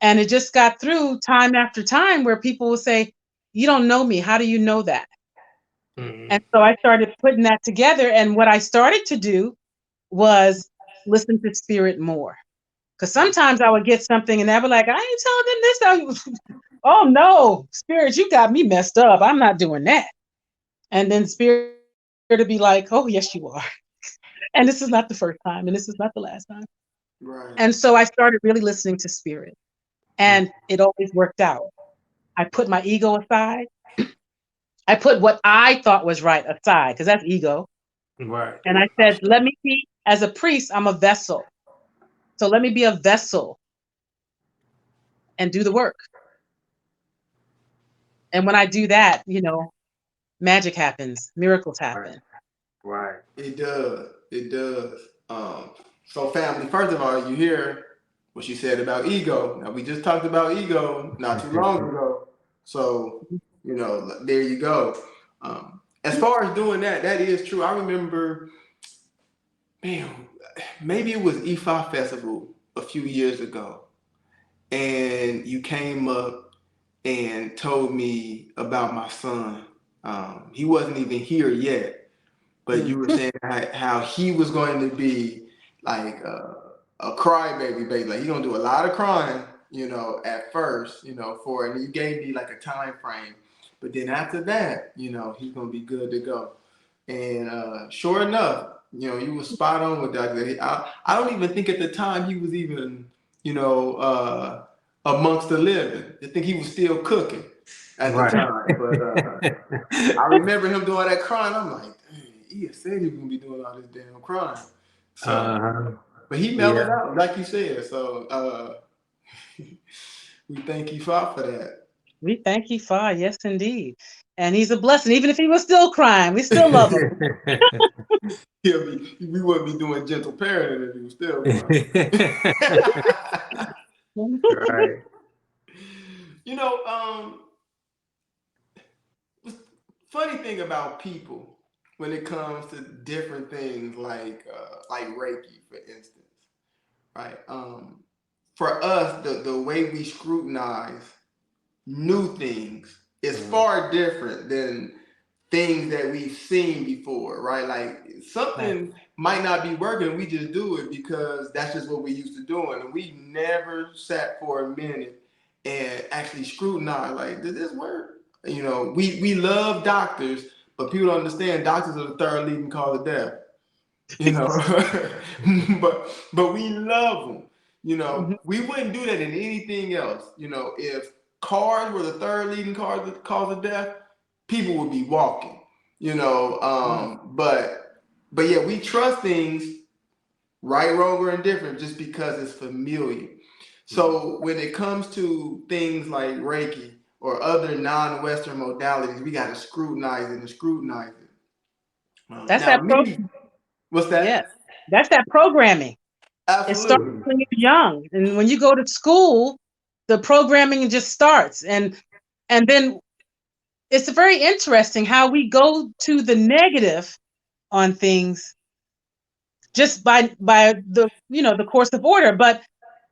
And it just got through time after time where people will say, you don't know me. How do you know that? Mm. And so I started putting that together. And what I started to do was listen to spirit more. Because sometimes I would get something and I'd be like, I ain't telling them this. Oh no, Spirit, you got me messed up. I'm not doing that. And then Spirit to be like, oh, yes, you are. And this is not the first time, and this is not the last time. Right. And so I started really listening to Spirit, Mm. and it always worked out. I put my ego aside. I put what I thought was right aside, because that's ego. Right. And I said, let me be, as a priest, I'm a vessel. So let me be a vessel and do the work. And when I do that, magic happens, miracles Right. happen. Right. It does. It does. So family, first of all, you hear what she said about ego. Now we just talked about ego not too long ago. So, there you go. As far as doing that, that is true. I remember, man, maybe it was Ifa Festival a few years ago, and you came up and told me about my son. He wasn't even here yet, but you were saying how he was going to be like a crybaby baby. Like he's gonna do a lot of crying, at first, for it. And you gave me like a time frame. But then after that, he's gonna be good to go. And sure enough, you were spot on with that. I don't even think at the time he was even, amongst the living. I think he was still cooking at the Right. time. But I remember him doing that crying. I'm like, dang, he said he was gonna be doing all this damn crying. So, Uh-huh. but he mellowed Yeah. out, like you said. So we thank you for that. We thank you, Father. Yes, indeed. And he's a blessing. Even if he was still crying, we still love him. We wouldn't be doing gentle parenting if he was still crying. Right. you know, um, funny thing about people when it comes to different things like Reiki, for instance, right? For us, the way we scrutinize new things is far different than things that we've seen before, right? Like Right. something might not be working, we just do it because that's just what we used to doing, and we never sat for a minute and actually scrutinize, like, did this work? We love doctors, but people don't understand doctors are the third leading cause of death. you know. but we love them. Mhm. We wouldn't do that in anything else. If cars were the third leading cause of death, people would be walking. Right. But yeah, we trust things, right, wrong, or indifferent, just because it's familiar. So when it comes to things like Reiki or other non-Western modalities, we got to scrutinize it and scrutinize it. That's Now, that pro. me, what's Yes, that? that's that programming. It starts Absolutely. when you're young, and when you go to school, the programming just starts, and then it's very interesting how we go to the negative on things just by the course of order. But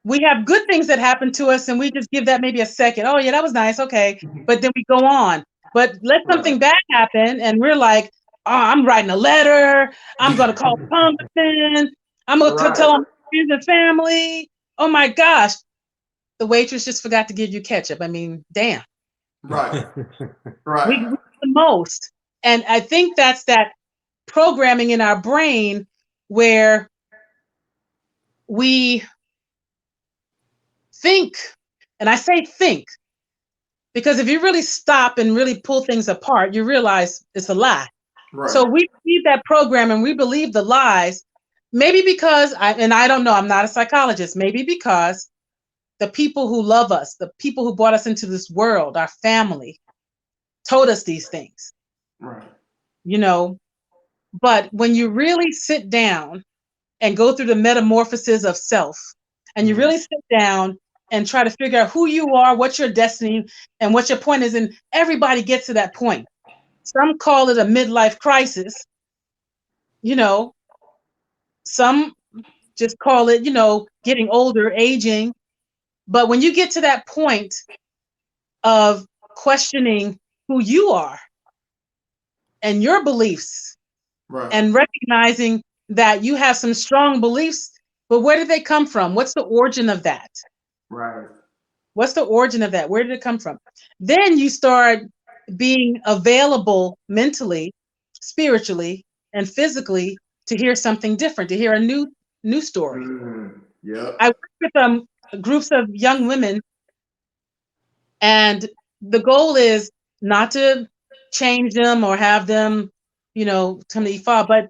we have good things that happen to us, and we just give that maybe a second. Oh yeah, that was nice. Okay, but then we go on. But let something Right. bad happen, and we're like, oh, I'm writing a letter. I'm gonna call the congressman. I'm gonna tell Right. my friends and family. Oh my gosh, the waitress just forgot to give you ketchup. I mean, damn, Right. we Right. do the most, and I think that's that programming in our brain where we think, and I say think, because if you really stop and really pull things apart, you realize it's a lie. So Right. we believe that program and we believe the lies, maybe because I don't know, I'm not a psychologist, maybe because the people who love us, the people who brought us into this world, our family, told us these things, Right. you know. But when you really sit down and go through the metamorphosis of self, and you really sit down and try to figure out who you are, what's your destiny, and what your point is, and everybody gets to that point. Some call it a midlife crisis, you know, some just call it, getting older, aging. But when you get to that point of questioning who you are and your beliefs Right. and recognizing that you have some strong beliefs But where did they come from? What's the origin of that? Right. What's the origin of that? Where did it come from? Then you start being available mentally, spiritually, and physically to hear something different, to hear a new story. Yep. I work with groups of young women, and the goal is not to change them or have them, come to Ifa. But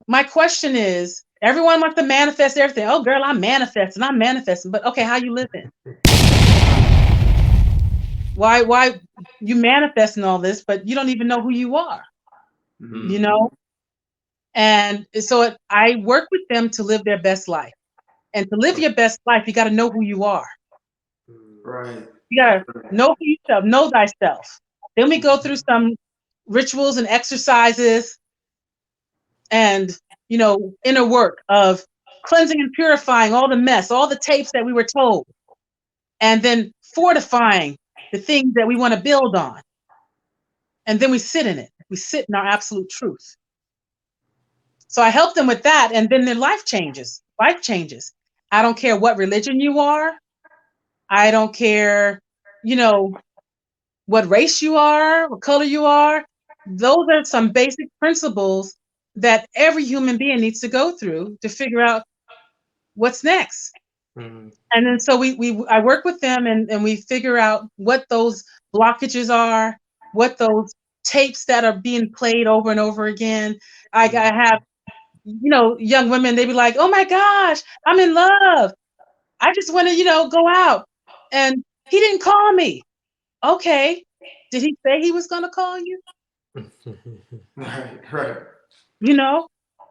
my question is, everyone wants to manifest everything. Oh, girl, I'm manifesting. But okay, how you living? Why you manifesting all this, but you don't even know who you are, you know? And so I work with them to live their best life. And to live your best life, you got to know who you are. Right. You got to know who yourself, know thyself. Then we go through some rituals and exercises and, inner work of cleansing and purifying all the mess, all the tapes that we were told, and then fortifying the things that we want to build on. And then we sit in it. We sit in our absolute truth. So I help them with that, and then their life changes. Life changes. I don't care what religion you are. I don't care, what race you are, what color you are. Those are some basic principles that every human being needs to go through to figure out what's next. And then so I work with them and we figure out what those blockages are, what those tapes that are being played over and over again. I have, young women, they be like, oh my gosh, I'm in love. I just want to, go out. And he didn't call me. Okay. Did he say he was going to call you? Right.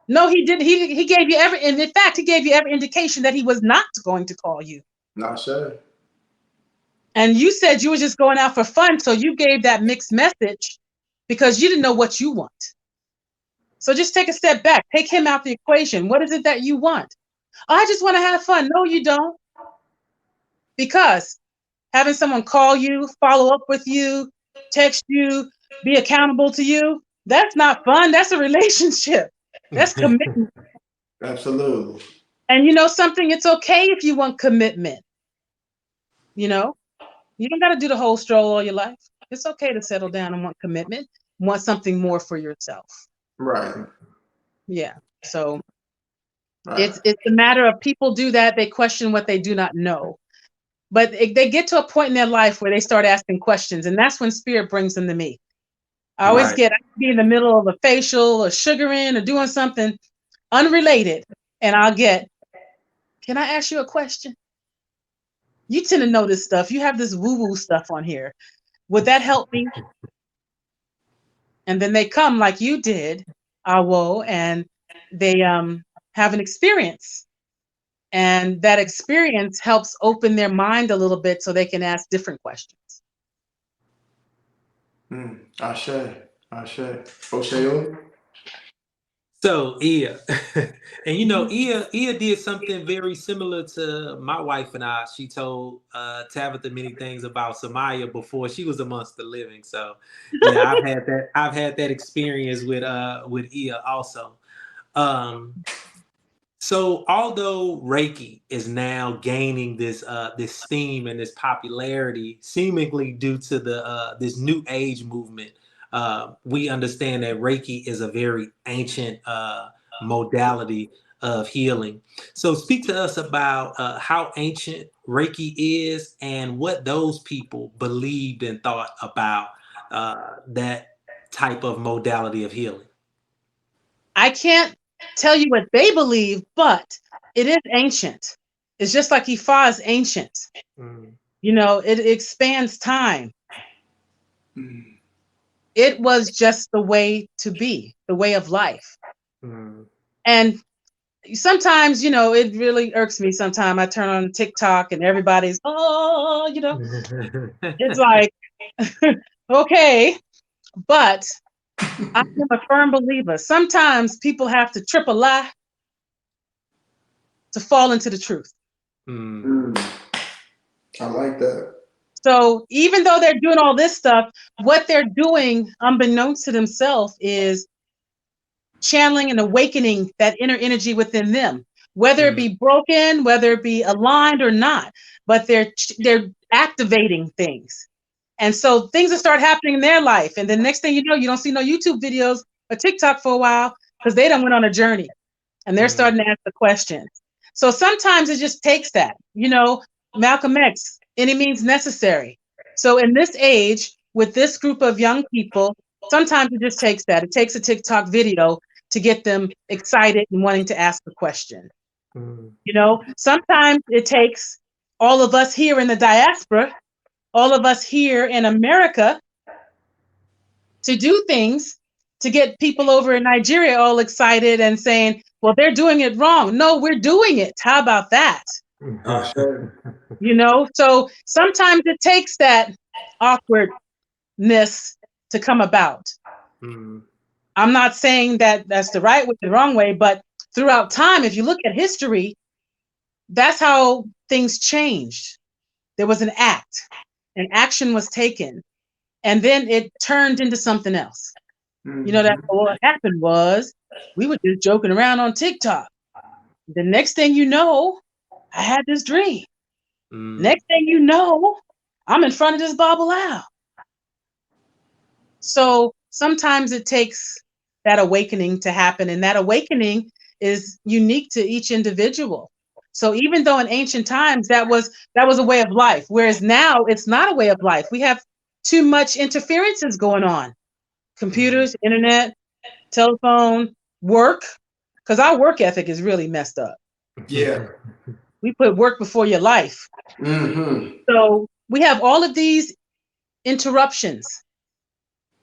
No, he didn't. He gave you and in fact, he gave you every indication that he was not going to call you. Not sure. And you said you were just going out for fun. So you gave that mixed message because you didn't know what you want. So just take a step back, take him out the equation. What is it that you want? I just want to have fun. No, you don't. Because having someone call you, follow up with you, text you, be accountable to you, that's not fun. That's a relationship. That's commitment. Absolutely. And you know something? It's okay if you want commitment. You don't got to do the whole stroll all your life. It's okay to settle down and want commitment, want something more for yourself. Right. Yeah. So Right. it's a matter of people do that. They question what they do not know. But they get to a point in their life where they start asking questions, and that's when spirit brings them to me. I always I could be in the middle of a facial or sugaring or doing something unrelated, and I'll get, can I ask you a question? You tend to know this stuff. You have this woo-woo stuff on here. Would that help me? And then they come like you did, Awo, and they have an experience. And that experience helps open their mind a little bit so they can ask different questions. Ashe. Oseun. So Iya, and Iya did something very similar to my wife and I. She told Tabitha many things about Samaya before she was amongst the living. So yeah, I've had that experience with Iya also. So although Reiki is now gaining this steam and this popularity, seemingly due to this new age movement, we understand that Reiki is a very ancient modality of healing. So speak to us about how ancient Reiki is and what those people believed and thought about that type of modality of healing. I can't tell you what they believe, but it is ancient. It's just like Ifa is ancient. It expands time. It was just the way to be, the way of life. And sometimes, it really irks me. Sometimes I turn on TikTok and everybody's, it's like, okay, but I am a firm believer. Sometimes people have to trip a lie to fall into the truth. I like that. So even though they're doing all this stuff, what they're doing, unbeknownst to themselves, is channeling and awakening that inner energy within them. whether it be broken, whether it be aligned or not, but they're activating things. And so things will start happening in their life. And the next thing you know, you don't see no YouTube videos or TikTok for a while because they done went on a journey and they're starting to ask the questions. So sometimes it just takes that, Malcolm X, any means necessary. So in this age, with this group of young people, sometimes it just takes that. It takes a TikTok video to get them excited and wanting to ask a question. Sometimes it takes all of us here in the diaspora, all of us here in America to do things to get people over in Nigeria all excited and saying, well, they're doing it wrong. No, we're doing it. How about that? So sometimes it takes that awkwardness to come about. I'm not saying that that's the right way, the wrong way, but throughout time, if you look at history, that's how things changed. There was an act, an action was taken, and then it turned into something else. That what happened was we were just joking around on TikTok. The next thing you know, I had this dream. Next thing you know, I'm in front of this Bible owl. So sometimes it takes that awakening to happen, and that awakening is unique to each individual. So even though in ancient times that was a way of life, whereas now it's not a way of life. We have too much interferences going on. Computers, internet, telephone, work, because our work ethic is really messed up. Yeah. We put work before your life. So we have all of these interruptions.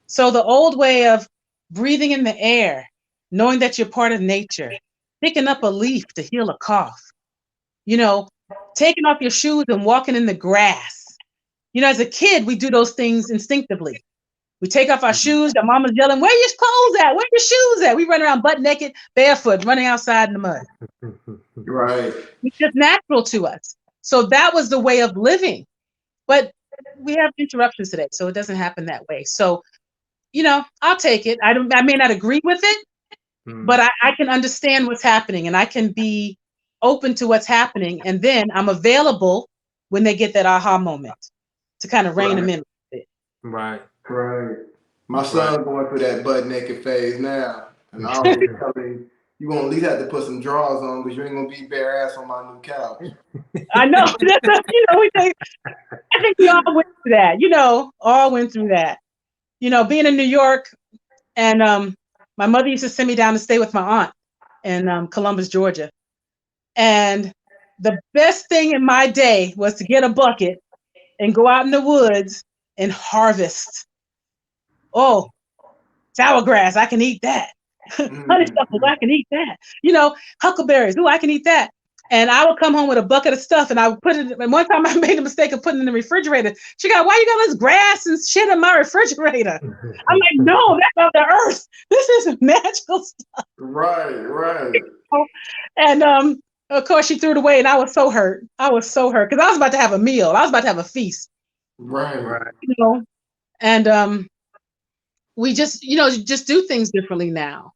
So the old way of breathing in the air, knowing that you're part of nature, picking up a leaf to heal a cough, taking off your shoes and walking in the grass. As a kid, we do those things instinctively. We take off our shoes, the mama's yelling, where your clothes at? Where your shoes at? We run around butt naked, barefoot, running outside in the mud. Right. It's just natural to us. So that was the way of living. But we have interruptions today, so it doesn't happen that way. So, I'll take it. I may not agree with it, but I can understand what's happening and I can be open to what's happening. And then I'm available when they get that aha moment to kind of rein them in a bit. Right. My son's going through that butt naked phase now. And I always tell him, you're going to at least have to put some drawers on because you ain't going to be bare ass on my new couch. I know. I think we all went through that, all went through that. Being in New York, and my mother used to send me down to stay with my aunt in Columbus, Georgia. And the best thing in my day was to get a bucket and go out in the woods and harvest. Oh, sour grass, I can eat that. Honeysuckle, I can eat that. Huckleberries, I can eat that. And I would come home with a bucket of stuff and I would put it, and one time I made the mistake of putting it in the refrigerator. She got, why you got this grass and shit in my refrigerator? I'm like, no, that's of the earth. This is magical stuff. Right. And of course she threw it away and I was so hurt. Because I was about to have a meal. I was about to have a feast. Right. And we just do things differently now.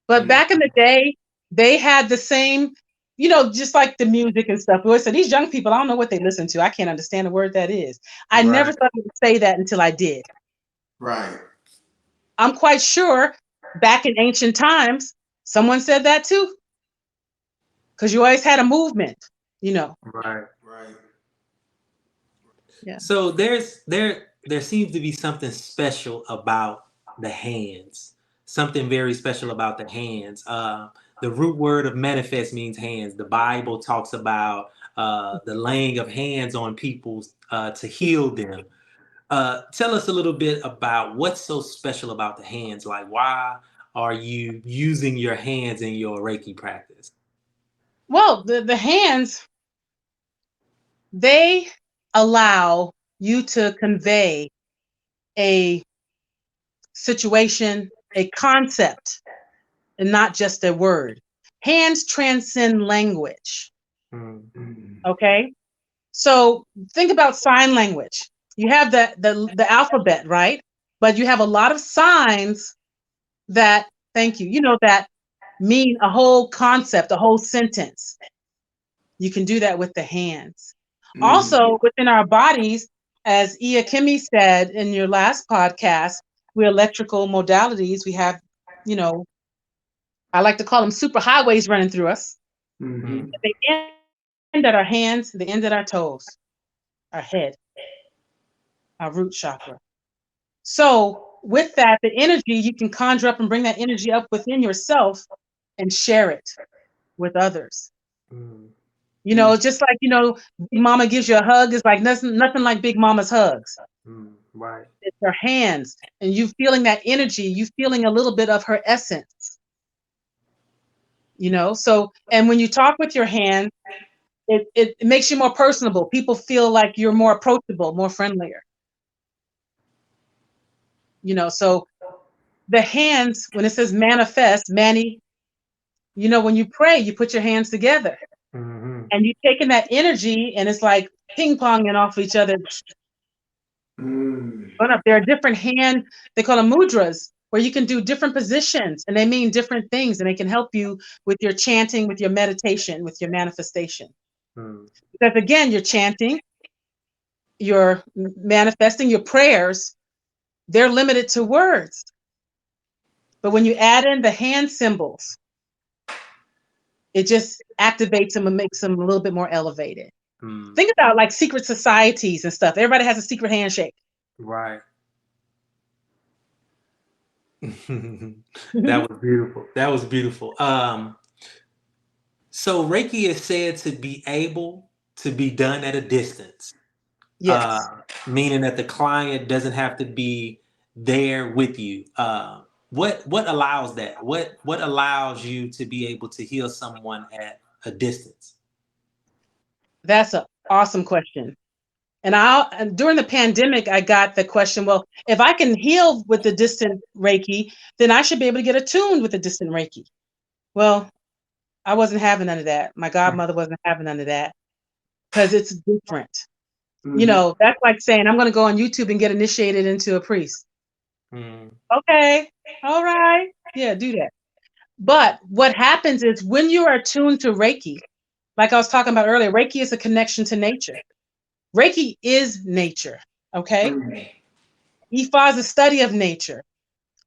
But back in the day, they had the same, just like the music and stuff. We always said, these young people, I don't know what they listen to. I can't understand the word that is. I never thought I would say that until I did. Right. I'm quite sure back in ancient times, someone said that too. Because you always had a movement, Right. Yeah. So there seems to be something special about the hands. Something very special about the hands. The root word of manifest means hands. The Bible talks about the laying of hands on people to heal them. Tell us a little bit about what's so special about the hands. Like, why are you using your hands in your Reiki practice? Well, the hands, they allow you to convey a situation, a concept, and not just a word. Hands transcend language. Okay? So think about sign language. You have the alphabet, right? But you have a lot of signs that, thank you, that mean a whole concept, a whole sentence. You can do that with the hands. Also, within our bodies, as Iya Kimi said in your last podcast, we're electrical modalities. We have, you know, I like to call them super highways running through us. Mm-hmm. They end at our hands, they end at our toes, our head, our root chakra. So, with that, the energy, you can conjure up and bring that energy up within yourself and share it with others. Mm. You know, just like, you know, Big Mama gives you a hug, it's like nothing like Big Mama's hugs. Right. It's her hands, and you feeling that energy, you feeling a little bit of her essence, you know. So, and when you talk with your hands, it makes you more personable. People feel like you're more approachable, more friendlier, you know. So the hands, when it says manifest, Manny, you know, when you pray, you put your hands together Mm-hmm. and you taking that energy and it's like ping ponging off each other. Going up. There are different hand, they call them mudras, where you can do different positions and they mean different things and they can help you with your chanting, with your meditation, with your manifestation. Mm. Because again, you're chanting, you're manifesting your prayers, they're limited to words. But when you add in the hand symbols, it just activates them and makes them a little bit more elevated. Mm. Think about like secret societies and stuff. Everybody has a secret handshake. Right. That was beautiful. That was beautiful. So Reiki is said to be able to be done at a distance, Yes. meaning that the client doesn't have to be there with you. What allows that? What allows you to be able to heal someone at a distance? That's an awesome question. And during the pandemic, I got the question, well, if I can heal with the distant Reiki, then I should be able to get attuned with the distant Reiki. Well, I wasn't having none of that. My godmother wasn't having none of that because it's different. You know, that's like saying, I'm going to go on YouTube and get initiated into a priest. Mm. Okay. All right. Yeah, do that. But what happens is when you are attuned to Reiki, like I was talking about earlier, Reiki is a connection to nature. Reiki is nature. Okay. Ifa is a study of nature.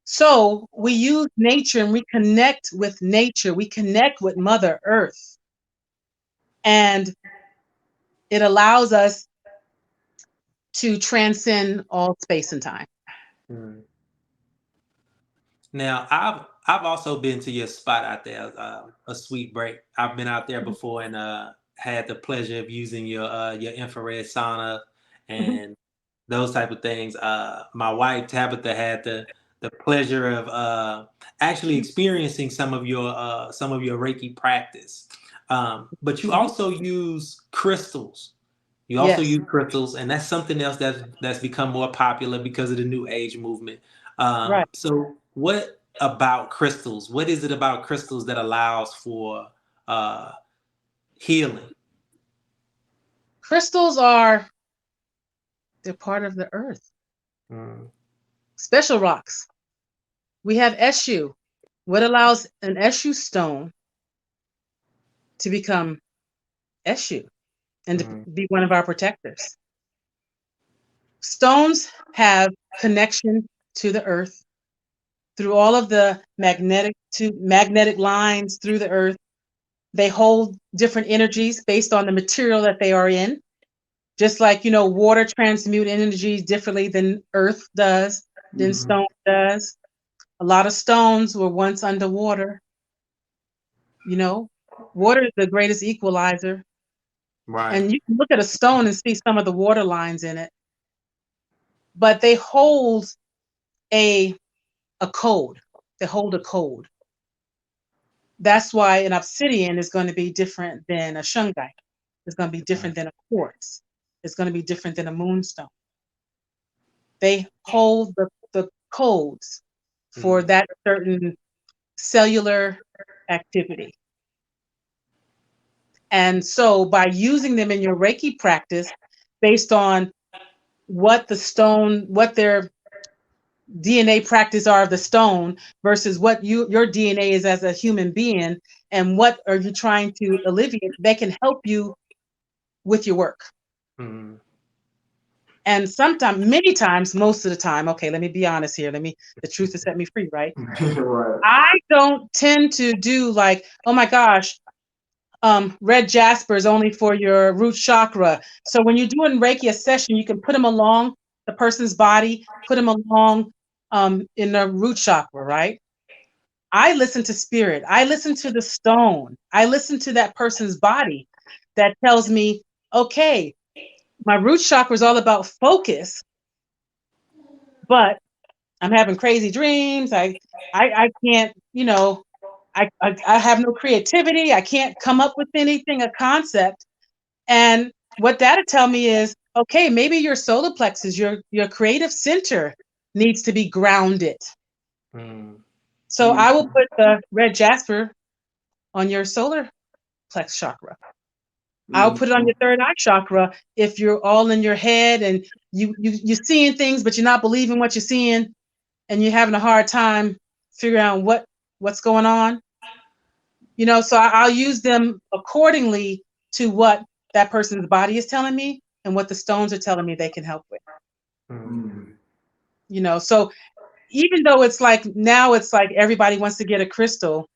So we use nature and we connect with nature. We connect with Mother Earth. And it allows us to transcend all space and time. Mm. Now, I've also been to your spot out there, a sweet break. I've been out there before and had the pleasure of using your infrared sauna Mhm. and those type of things. My wife Tabitha had the pleasure of actually experiencing some of your Reiki practice. But you Mhm. also use crystals. You also Yes. use crystals, and that's something else that's become more popular because of the New Age movement. Right. So, what about crystals? What is it about crystals that allows for uh, healing? Crystals are, they're part of the earth. Mm. Special rocks. We have Eshu. What allows an Eshu stone to become Eshu and to Mm. be one of our protectors? Stones have connection to the earth through all of the magnetic lines through the earth. They hold different energies based on the material that they are in. Just like, you know, water transmute energies differently than earth does, than stone does. A lot of stones were once underwater. You know, water is the greatest equalizer. Right. And you can look at a stone and see some of the water lines in it. But they hold a code. They hold a code. That's why an obsidian is going to be different than a shungite. It's going to be different than a quartz. It's going to be different than a moonstone. They hold the codes for Mm. that certain cellular activity. And so by using them in your Reiki practice, based on what the stone, what their DNA practice are of the stone versus what your DNA is as a human being, and what are you trying to alleviate that can help you with your work. Mm-hmm. And sometimes, many times, most of the time, okay, let me be honest here. The truth has set me free, right? Right. I don't tend to do like, oh my gosh, red jasper is only for your root chakra. So when you're doing Reiki a session, you can put them along the person's body, put them along in the root chakra, right? I listen to spirit. I listen to the stone. I listen to that person's body that tells me, okay, my root chakra is all about focus, but I'm having crazy dreams. I can't, I have no creativity. I can't come up with anything, a concept. And what that'll tell me is, okay, maybe your solar plexus, your creative center needs to be grounded. Mm-hmm. So I will put the red jasper on your solar plex chakra. I'll put it on your third eye chakra if you're all in your head and you're seeing things, but you're not believing what you're seeing, and you're having a hard time figuring out what's going on. So I'll use them accordingly to what that person's body is telling me and what the stones are telling me they can help with. So even though it's like now it's like everybody wants to get a crystal.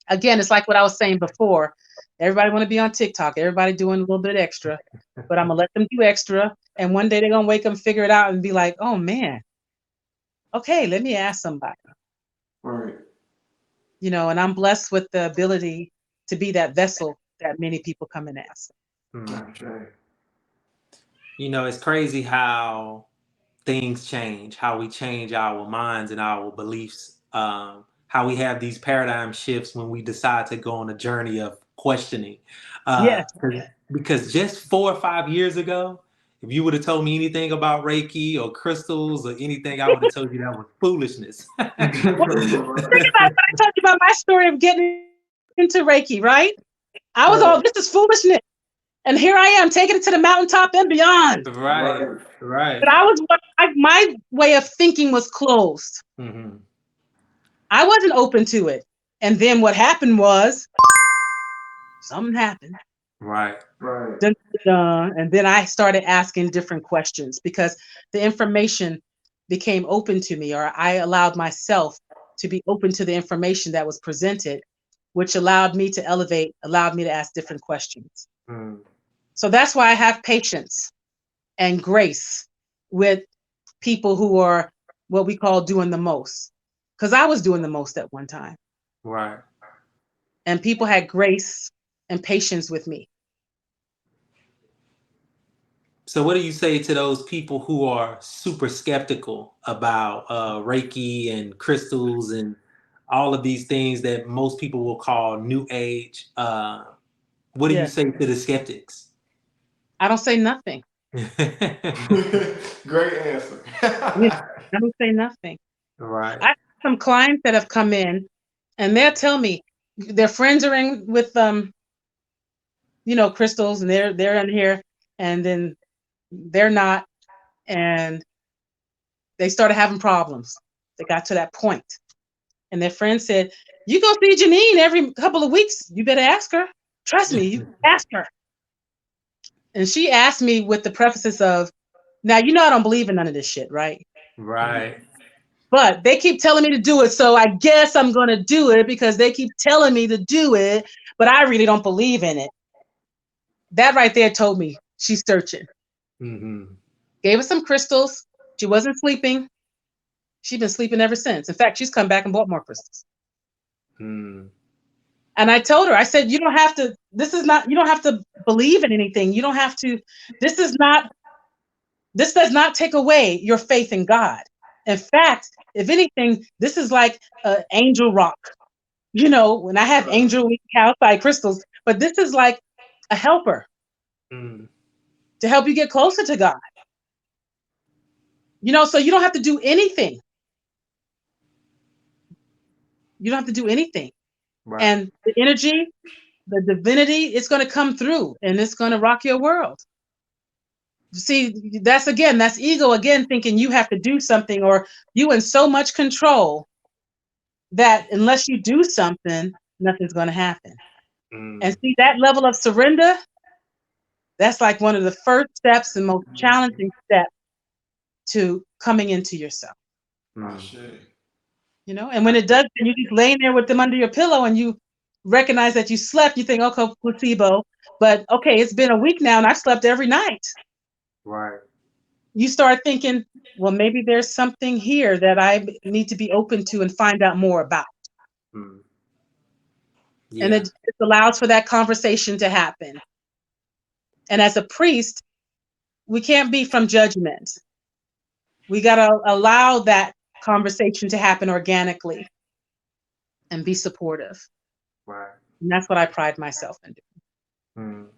Again, it's like what I was saying before. Everybody want to be on TikTok. Everybody doing a little bit extra, but I'm gonna let them do extra. And one day they're gonna wake up, figure it out, and be like, "Oh man, okay, let me ask somebody." Right. And I'm blessed with the ability to be that vessel that many people come and ask. Okay. It's crazy how things change, how we change our minds and our beliefs, how we have these paradigm shifts when we decide to go on a journey of questioning. Yes. Because just 4 or 5 years ago, if you would have told me anything about Reiki or crystals or anything, I would have told you that was foolishness. Well, think about it. I told you about my story of getting into Reiki, right? I was all, this is foolishness. And here I am taking it to the mountaintop and beyond. Right. But my way of thinking was closed. Mm-hmm. I wasn't open to it. And then what happened was something happened. Right. Dun, dun, dun. And then I started asking different questions because the information became open to me, or I allowed myself to be open to the information that was presented, which allowed me to elevate, allowed me to ask different questions. Mm. So that's why I have patience and grace with people who are what we call doing the most. Because I was doing the most at one time. Right. And people had grace and patience with me. So what do you say to those people who are super skeptical about Reiki and crystals and all of these things that most people will call New Age? What do you say to the skeptics? I don't say nothing. Great answer. I don't say nothing. Right. I have some clients that have come in and they'll tell me their friends are in with crystals, and they're in here, and then they're not, and they started having problems. They got to that point. And their friend said, "You go see Janine every couple of weeks. You better ask her. Trust me, you ask her." And she asked me with the prefaces of, "Now, I don't believe in none of this shit, right? Right. But they keep telling me to do it, so I guess I'm going to do it because they keep telling me to do it, but I really don't believe in it." That right there told me she's searching. Mm-hmm. Gave her some crystals. She wasn't sleeping. She's been sleeping ever since. In fact, she's come back and bought more crystals. Mm. And I told her, I said, you don't have to believe in anything. You don't have to, this does not take away your faith in God. In fact, if anything, this is like angel rock. When I have angel calcite crystals, but this is like a helper to help you get closer to God. So you don't have to do anything. You don't have to do anything. Right. And the energy, the divinity, it's going to come through and it's going to rock your world. See, that's ego again, thinking you have to do something, or you in so much control that unless you do something, nothing's going to happen. And see, that level of surrender, that's like one of the first steps and most challenging steps to coming into yourself. You know, and when it does, and you just laying there with them under your pillow and you recognize that you slept, you think, okay, placebo, but okay, it's been a week now and I've slept every night. Right. You start thinking, well, maybe there's something here that I need to be open to and find out more about. Yeah. And it allows for that conversation to happen. And as a priest, we can't be from judgment. We got to allow that conversation to happen organically and be supportive. Right. And that's what I pride myself in doing.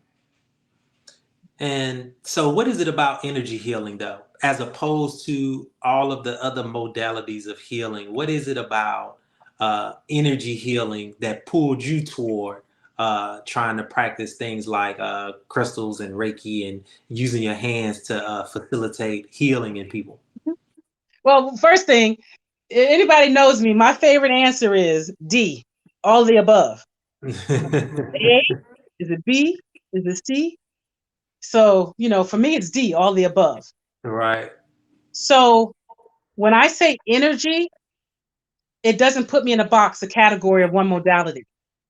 And so what is it about energy healing, though, as opposed to all of the other modalities of healing? What is it about energy healing that pulled you toward trying to practice things like crystals and Reiki and using your hands to facilitate healing in people? Well, first thing, anybody knows me, my favorite answer is D, all the above. A, is it B? Is it C? So, you know, for me, it's D, all the above. Right. So when I say energy, it doesn't put me in a box, a category of one modality.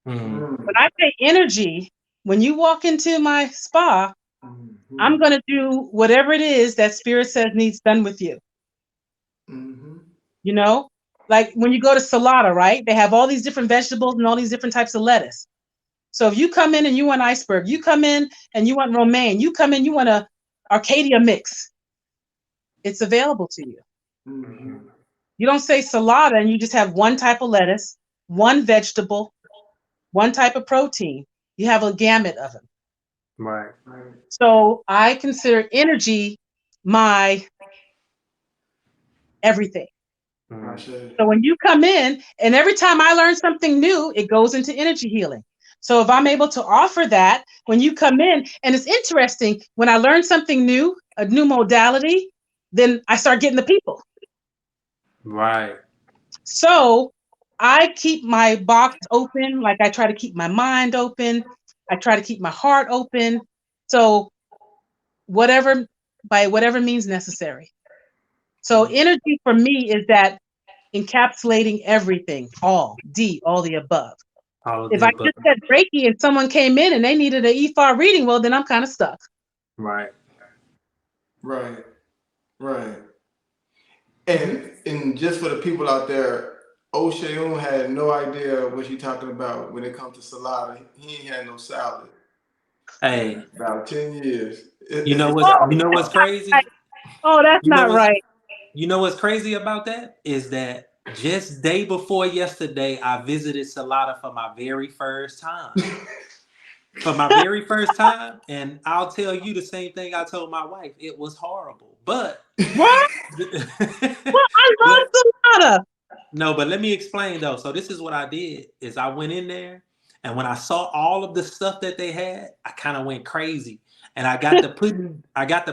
When I say energy, when you walk into my spa, I'm going to do whatever it is that spirit says needs done with you. You know, like when you go to Salada, right? They have all these different vegetables and all these different types of lettuce. So if you come in and you want iceberg, you come in and you want romaine, you come in, you want a Arcadia mix, it's available to you. You don't say Salada and you just have one type of lettuce, one vegetable, one type of protein. You have a gamut of them. Right. So I consider energy my everything. So when you come in, and every time I learn something new, it goes into energy healing. So if I'm able to offer that when you come in, and it's interesting, when I learn something new, a new modality, then I start getting the people. Right. So I keep my box open, like I try to keep my mind open. I try to keep my heart open. So by whatever means necessary. So energy for me is that encapsulating everything, all the above. If I just said Reiki and someone came in and they needed an EFAR reading, well, then I'm kind of stuck. Right. And just for the people out there, Oseun had no idea what you're talking about when it comes to salad. He ain't had no salad. Hey, about 10 years. You know what's crazy? Oh, that's not right. You know what's crazy about that is that just day before yesterday, I visited Salada for my very first time. And I'll tell you the same thing I told my wife. It was horrible, but what? Well, I love Salada. No, but let me explain though. So this is what I did: is I went in there, and when I saw all of the stuff that they had, I kind of went crazy, and I got to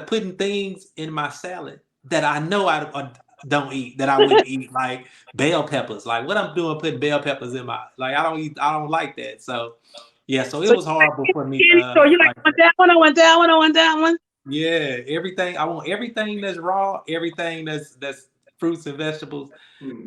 putting things in my salad that I know I don't eat, that I wouldn't eat, like bell peppers. Like what I'm doing, putting bell peppers in my, like I don't like that. So yeah, so it was horrible for me. So you like, I want that one, I want that one, I want that one. Yeah, everything. I want everything that's raw, everything that's fruits and vegetables.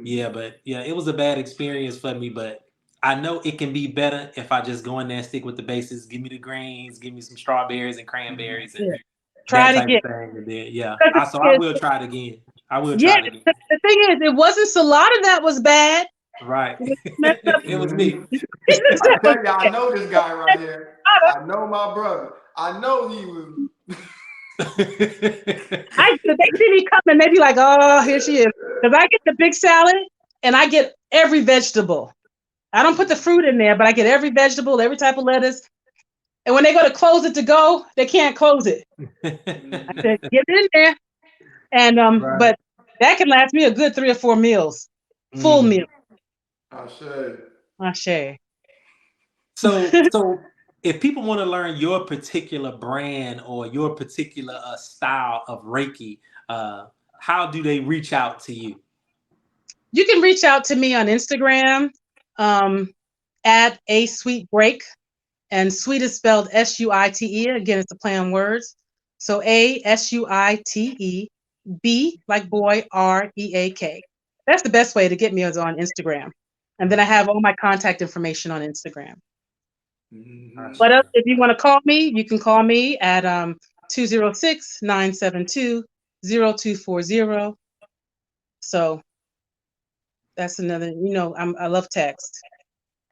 Yeah, but yeah, it was a bad experience for me, but I know it can be better if I just go in there and stick with the basics. Give me the greens, give me some strawberries and cranberries and try that it type again. of thing. And then so I will try it again. The thing is, it wasn't Salada that was bad. Right. It was me. I tell you, I know this guy right here. I know my brother. I know he was. They see me coming, they be like, oh, here she is. Because I get the big salad and I get every vegetable. I don't put the fruit in there, but I get every vegetable, every type of lettuce. And when they go to close it to go, they can't close it. I said, get it in there. And right. But that can last me a good 3 or 4 meals. Full meal. I should. I share. So if people want to learn your particular brand or your particular style of Reiki, uh, how do they reach out to you? You can reach out to me on Instagram um, at a sweet break, and sweet is spelled Suite. Again, it's a play on words. So Suite, B like boy, Reak. That's the best way to get me is on Instagram. And then I have all my contact information on Instagram. But Gotcha. if you want to call me, you can call me at 206-972-0240. So that's another, I love text.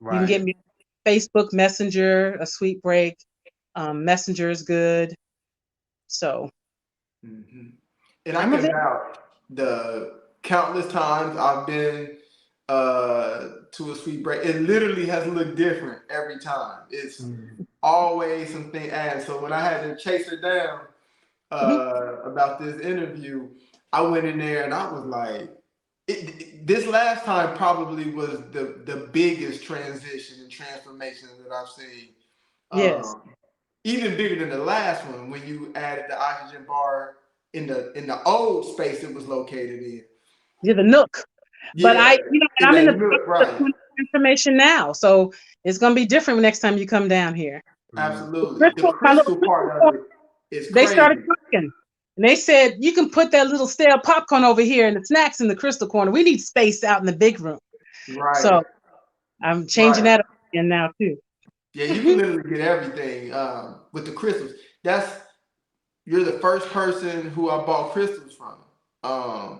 You can get Right. me Facebook Messenger, a sweet break. Messenger is good. So And I I'm can available. vouch the countless times I've been to a sweet break. It literally has looked different every time. It's Mhm. always something added. So when I had to chase her down Mhm. about this interview, I went in there and I was like, this last time probably was the biggest transition and transformation that I've seen. Yes. Um, Even bigger than the last one when you added the oxygen bar in the old space it was located in. You're the nook. But Yeah, and in I'm in that the nook, process of right? doing information now. So it's gonna be different next time you come down here. Mhm. Absolutely. The My little crystal crystal part of corner, it is they started crazy. talking. And they said, you can put that little stale popcorn over here and the snacks in the crystal corner. We need space out in the big room. Right, So I'm changing right. that up again now too. Yeah, you can literally get everything with the crystals. That's You're the first person who I bought crystals from.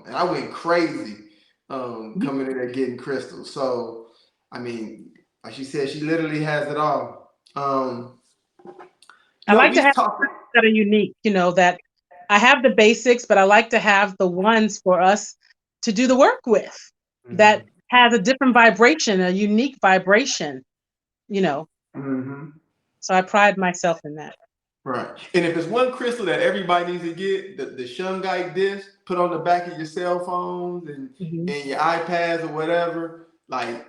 And I went crazy coming in there getting crystals. So, I mean, like she said, she literally has it all. I like to We have talked. that are unique, that I have the basics, but I like to have the ones for us to do the work with that Mhm. has a different vibration, a unique vibration, you know. Mm-hmm. So I pride myself in that. Right. And if it's one crystal that everybody needs to get, the Shungite disc, put on the back of your cell phones Mhm. and your iPads or whatever, like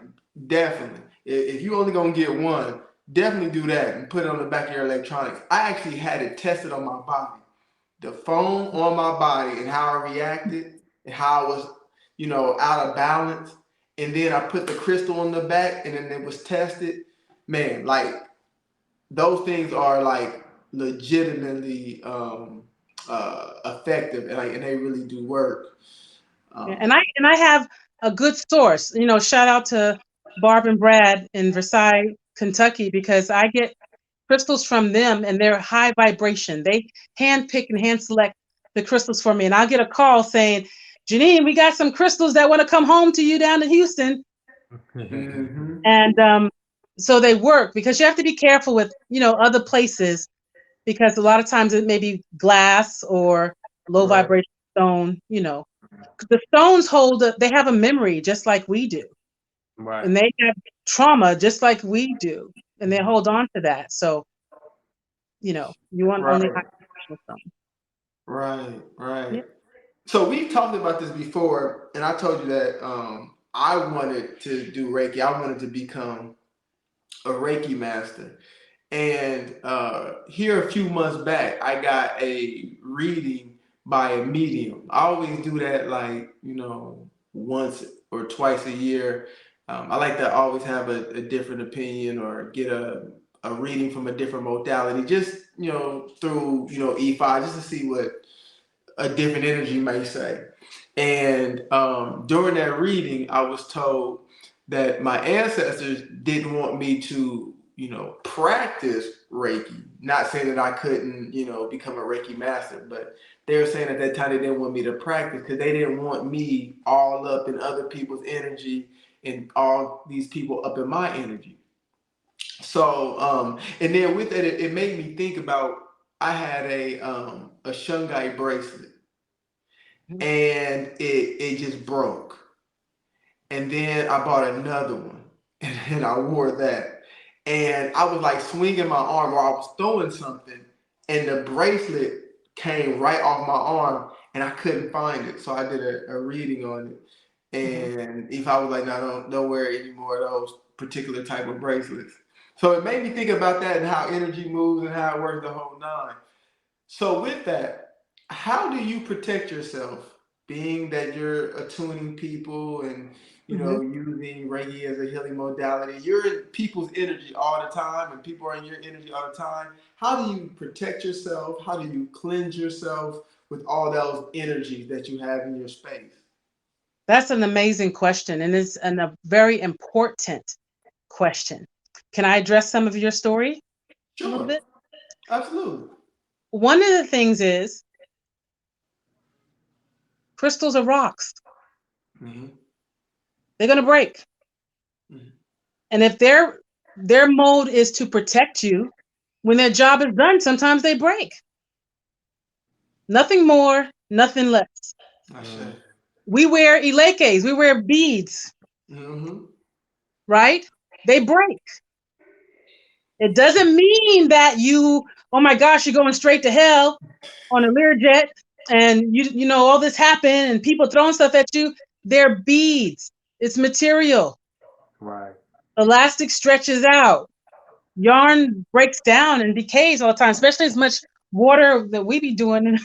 definitely. If you only gonna get one, definitely do that and put it on the back of your electronics. I actually had it tested on my body. The phone on my body and how I reacted and how I was, out of balance. And then I put the crystal on the back and then it was tested. Man, like those things are like legitimately effective and they really do work. Yeah, Um, and I have a good source. Shout out to Barb and Brad in Versailles, Kentucky, because I get crystals from them and they're high vibration. They hand pick and hand select the crystals for me. And I'll get a call saying, Janine, we got some crystals that want to come home to you down in Houston. mm-hmm. And so they work because you have to be careful with, other places because a lot of times it may be glass or low Right, vibration stone, The stones they have a memory just like we do. Right. And they have trauma just like we do. And they hold on to that. So, you want only high right, vibrational stones. right, right. Yeah. So we've talked about this before, and I told you that I wanted to do Reiki. I wanted to become a Reiki master. And here a few months back, I got a reading by a medium. I always do that, like, once or twice a year. I like to always have a different opinion or get a reading from a different modality, just, through, E5, just to see what a different energy may say. And during that reading, I was told that my ancestors didn't want me to, practice Reiki. Not saying that I couldn't, become a Reiki master, but they were saying at that time they didn't want me to practice because they didn't want me all up in other people's energy and all these people up in my energy. So, and then with that, it made me think about I had a Shungite bracelet and it just broke. And then I bought another one and I wore that. And I was like swinging my arm or I was throwing something and the bracelet came right off my arm and I couldn't find it. So I did a reading on it. Mhm. And if I was like, no, don't wear any more of those particular type of bracelets. So it made me think about that and how energy moves and how it works the whole nine. So with that, how do you protect yourself, being that you're attuning people and Mhm. using Reiki as a healing modality? You're in people's energy all the time, and people are in your energy all the time. How do you protect yourself? How do you cleanse yourself with all those energies that you have in your space? That's an amazing question, and it's a very important question. Can I address some of your story a little Sure, bit? absolutely. One of the things is crystals are rocks. Hmm. They're going to break. Hmm. And if their mode is to protect you, when their job is done, sometimes they break. Nothing more, nothing less. I say. We wear ilekes, we wear beads, Hmm. right? They break. It doesn't mean that oh my gosh, you're going straight to hell on a Learjet and you know all this happened and people throwing stuff at you. They're beads. It's material. Right. Elastic stretches out. Yarn breaks down and decays all the time, especially as much water that we be doing and,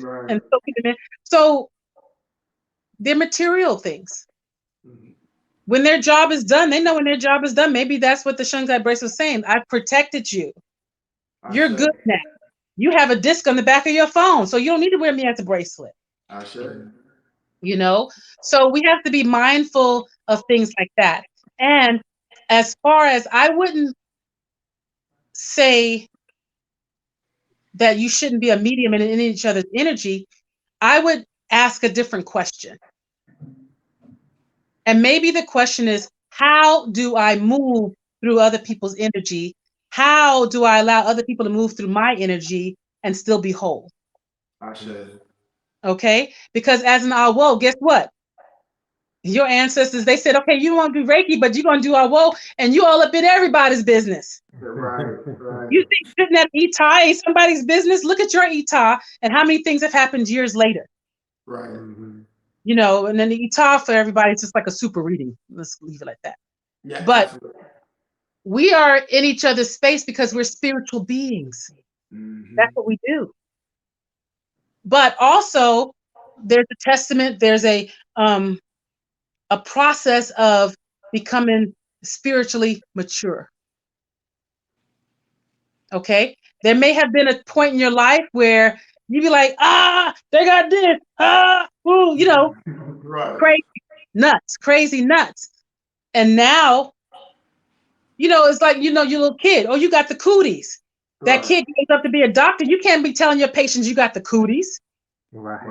Right. and soaking it in. So they're material things. Hmm. When their job is done, they know when their job is done. Maybe that's what the Shungai brace was saying. I've protected you. I You're say. good now. You have a disc on the back of your phone, so you don't need to wear me as a bracelet. I say. You know, so we have to be mindful of things like that. And as far as I wouldn't say that you shouldn't be a medium in each other's energy, I would ask a different question. And maybe the question is, how do I move through other people's energy? How do I allow other people to move through my energy and still be whole? I say. Okay? Because as an Awo, guess what? Your ancestors, they said, okay, you want to do Reiki, but you're going to do Awo, and you all up in everybody's business. Right. Right. You think sitting at Ita ain't somebody's business? Look at your Ita and how many things have happened years later. Right. You know, and then the Ita for everybody is just like a super reading. Let's leave it like that. Yeah. But Absolutely. we are in each other's space because we're spiritual beings. That's Hmm. what we do. But also, there's a testament, there's a process of becoming spiritually mature. Okay. There may have been a point in your life where you be like, they got this, ooh, you know, Right. crazy nuts, crazy nuts. And now, you know, it's like, you know, your little kid, oh, you got the cooties. That Right. kid grows up to be a doctor. You can't be telling your patients you got the cooties. Right.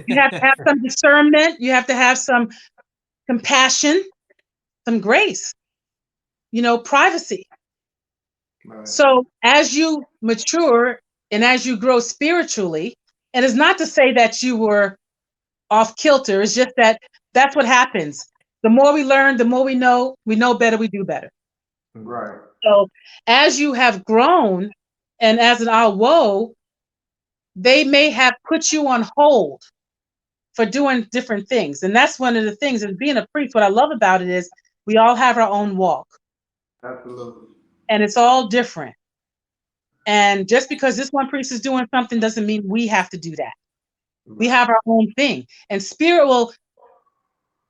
You have to have some discernment. You have to have some compassion, some grace, you know, privacy. Right. So as you mature and as you grow spiritually, and it's not to say that you were off kilter, it's just that that's what happens. The more we learn, the more we know better, we do better. Right. So as you have grown and as an awo, they may have put you on hold for doing different things. And that's one of the things, and being a priest, what I love about it is we all have our own walk Absolutely. and it's all different. And just because this one priest is doing something doesn't mean we have to do that. We Right. have our own thing. And spirit will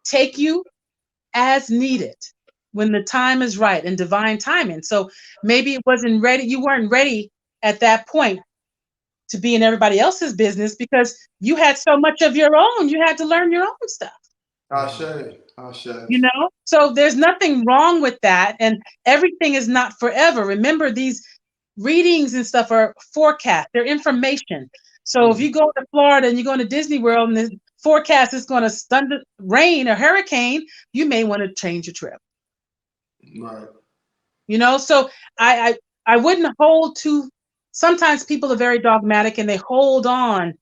take you as needed when the time is right and divine timing. So maybe it wasn't ready, you weren't ready at that point to be in everybody else's business because you had so much of your own. You had to learn your own stuff. Ashe. Ashe. You know, so there's nothing wrong with that, and everything is not forever. Remember, these readings and stuff are forecast, they're information. So if Mhm. you go to Florida and you go to Disney World and the forecast is going to thunder rain or hurricane, you may want to change your trip. Right. You know, so I wouldn't hold to. Sometimes people are very dogmatic and they hold on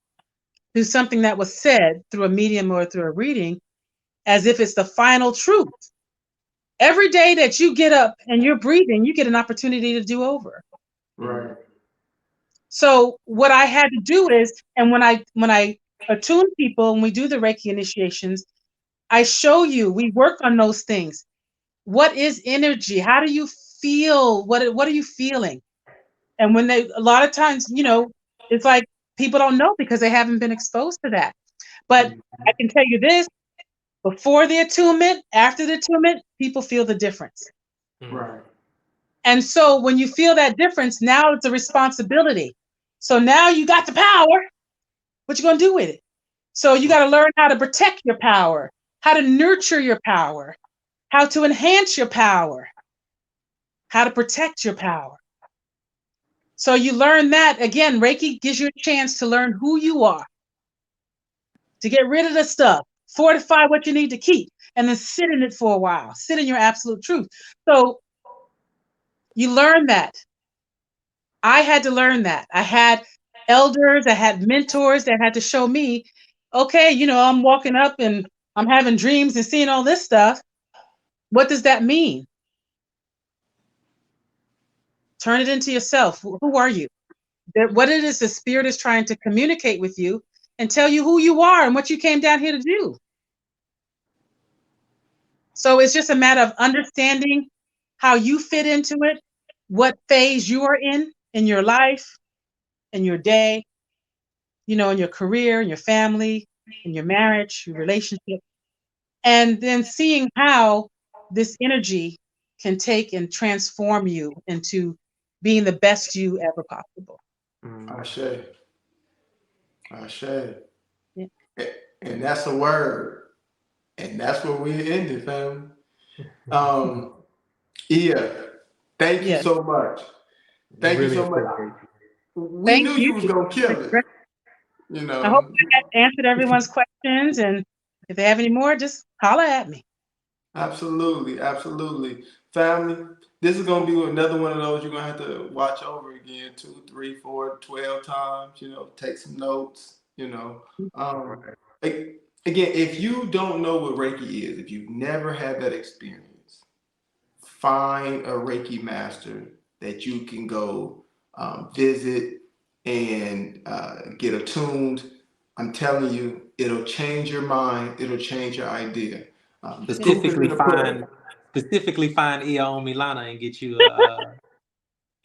to something that was said through a medium or through a reading as if it's the final truth. Every day that you get up and you're breathing, you get an opportunity to do over. Right. So what I had to do is, and when I attune people and we do the Reiki initiations, I show you, we work on those things. What is energy? How do you feel? What are you feeling? And when a lot of times, it's like people don't know because they haven't been exposed to that. But I can tell you this, before the attunement, after the attunement, people feel the difference. Right. And so when you feel that difference, now it's a responsibility. So now you got the power. What you going to do with it? So you got to learn how to protect your power, how to nurture your power, how to enhance your power, how to protect your power. So you learn that. Again, Reiki gives you a chance to learn who you are, to get rid of the stuff, fortify what you need to keep, and then sit in it for a while. Sit in your absolute truth. So you learn that. I had to learn that. I had elders, I had mentors that had to show me, okay, I'm walking up and I'm having dreams and seeing all this stuff. What does that mean? Turn it into yourself. Who are you? What it is the spirit is trying to communicate with you and tell you who you are and what you came down here to do. So it's just a matter of understanding how you fit into it, what phase you are in your life, in your day, in your career, in your family, in your marriage, your relationship, and then seeing how this energy can take and transform you into being the best you ever possible. Ashe. Ashe. Yeah. And that's a word. And that's where we ended, family. Iya, thank you Yes. so much. Thank you Really so much. appreciate you. We Thank knew you you. was gonna kill it. You I hope know. I answered everyone's questions, and if they have any more, just holler at me. Absolutely, absolutely. Family, this is gonna be another one of those you're gonna have to watch over again 2, 3, 4, 12 times, take some notes, Right. Again, if you don't know what Reiki is, if you've never had that experience, find a Reiki master that you can go visit and get attuned. I'm telling you, it'll change your mind. It'll change your idea. Proof is in Specifically the pudding. find Iya Omilana and get you a.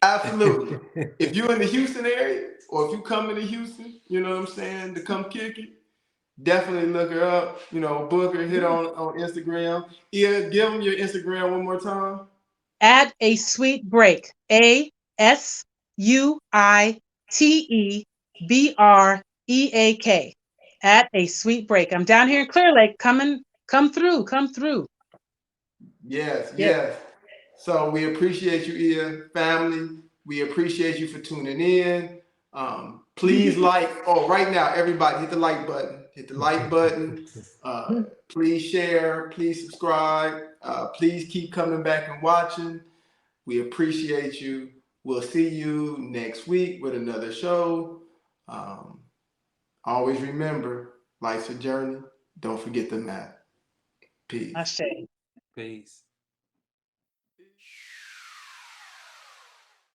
Absolutely. If you're in the Houston area, or if you come into Houston, you know what I'm saying, to come kick it, definitely look her up. Book her, hit on Instagram. Yeah, give them your Instagram one more time. At a sweet break. ASUITEBREAK. At a sweet break. I'm down here in Clear Lake. Come through. Yes, Yeah. yes. So we appreciate you, Iya family. We appreciate you for tuning in. Please right now, everybody hit the like button. Hit the like button. Please share. Please subscribe. Please keep coming back and watching. We appreciate you. We'll see you next week with another show. Always remember, life's a journey. Don't forget the map. Peace. Ashe. Peace.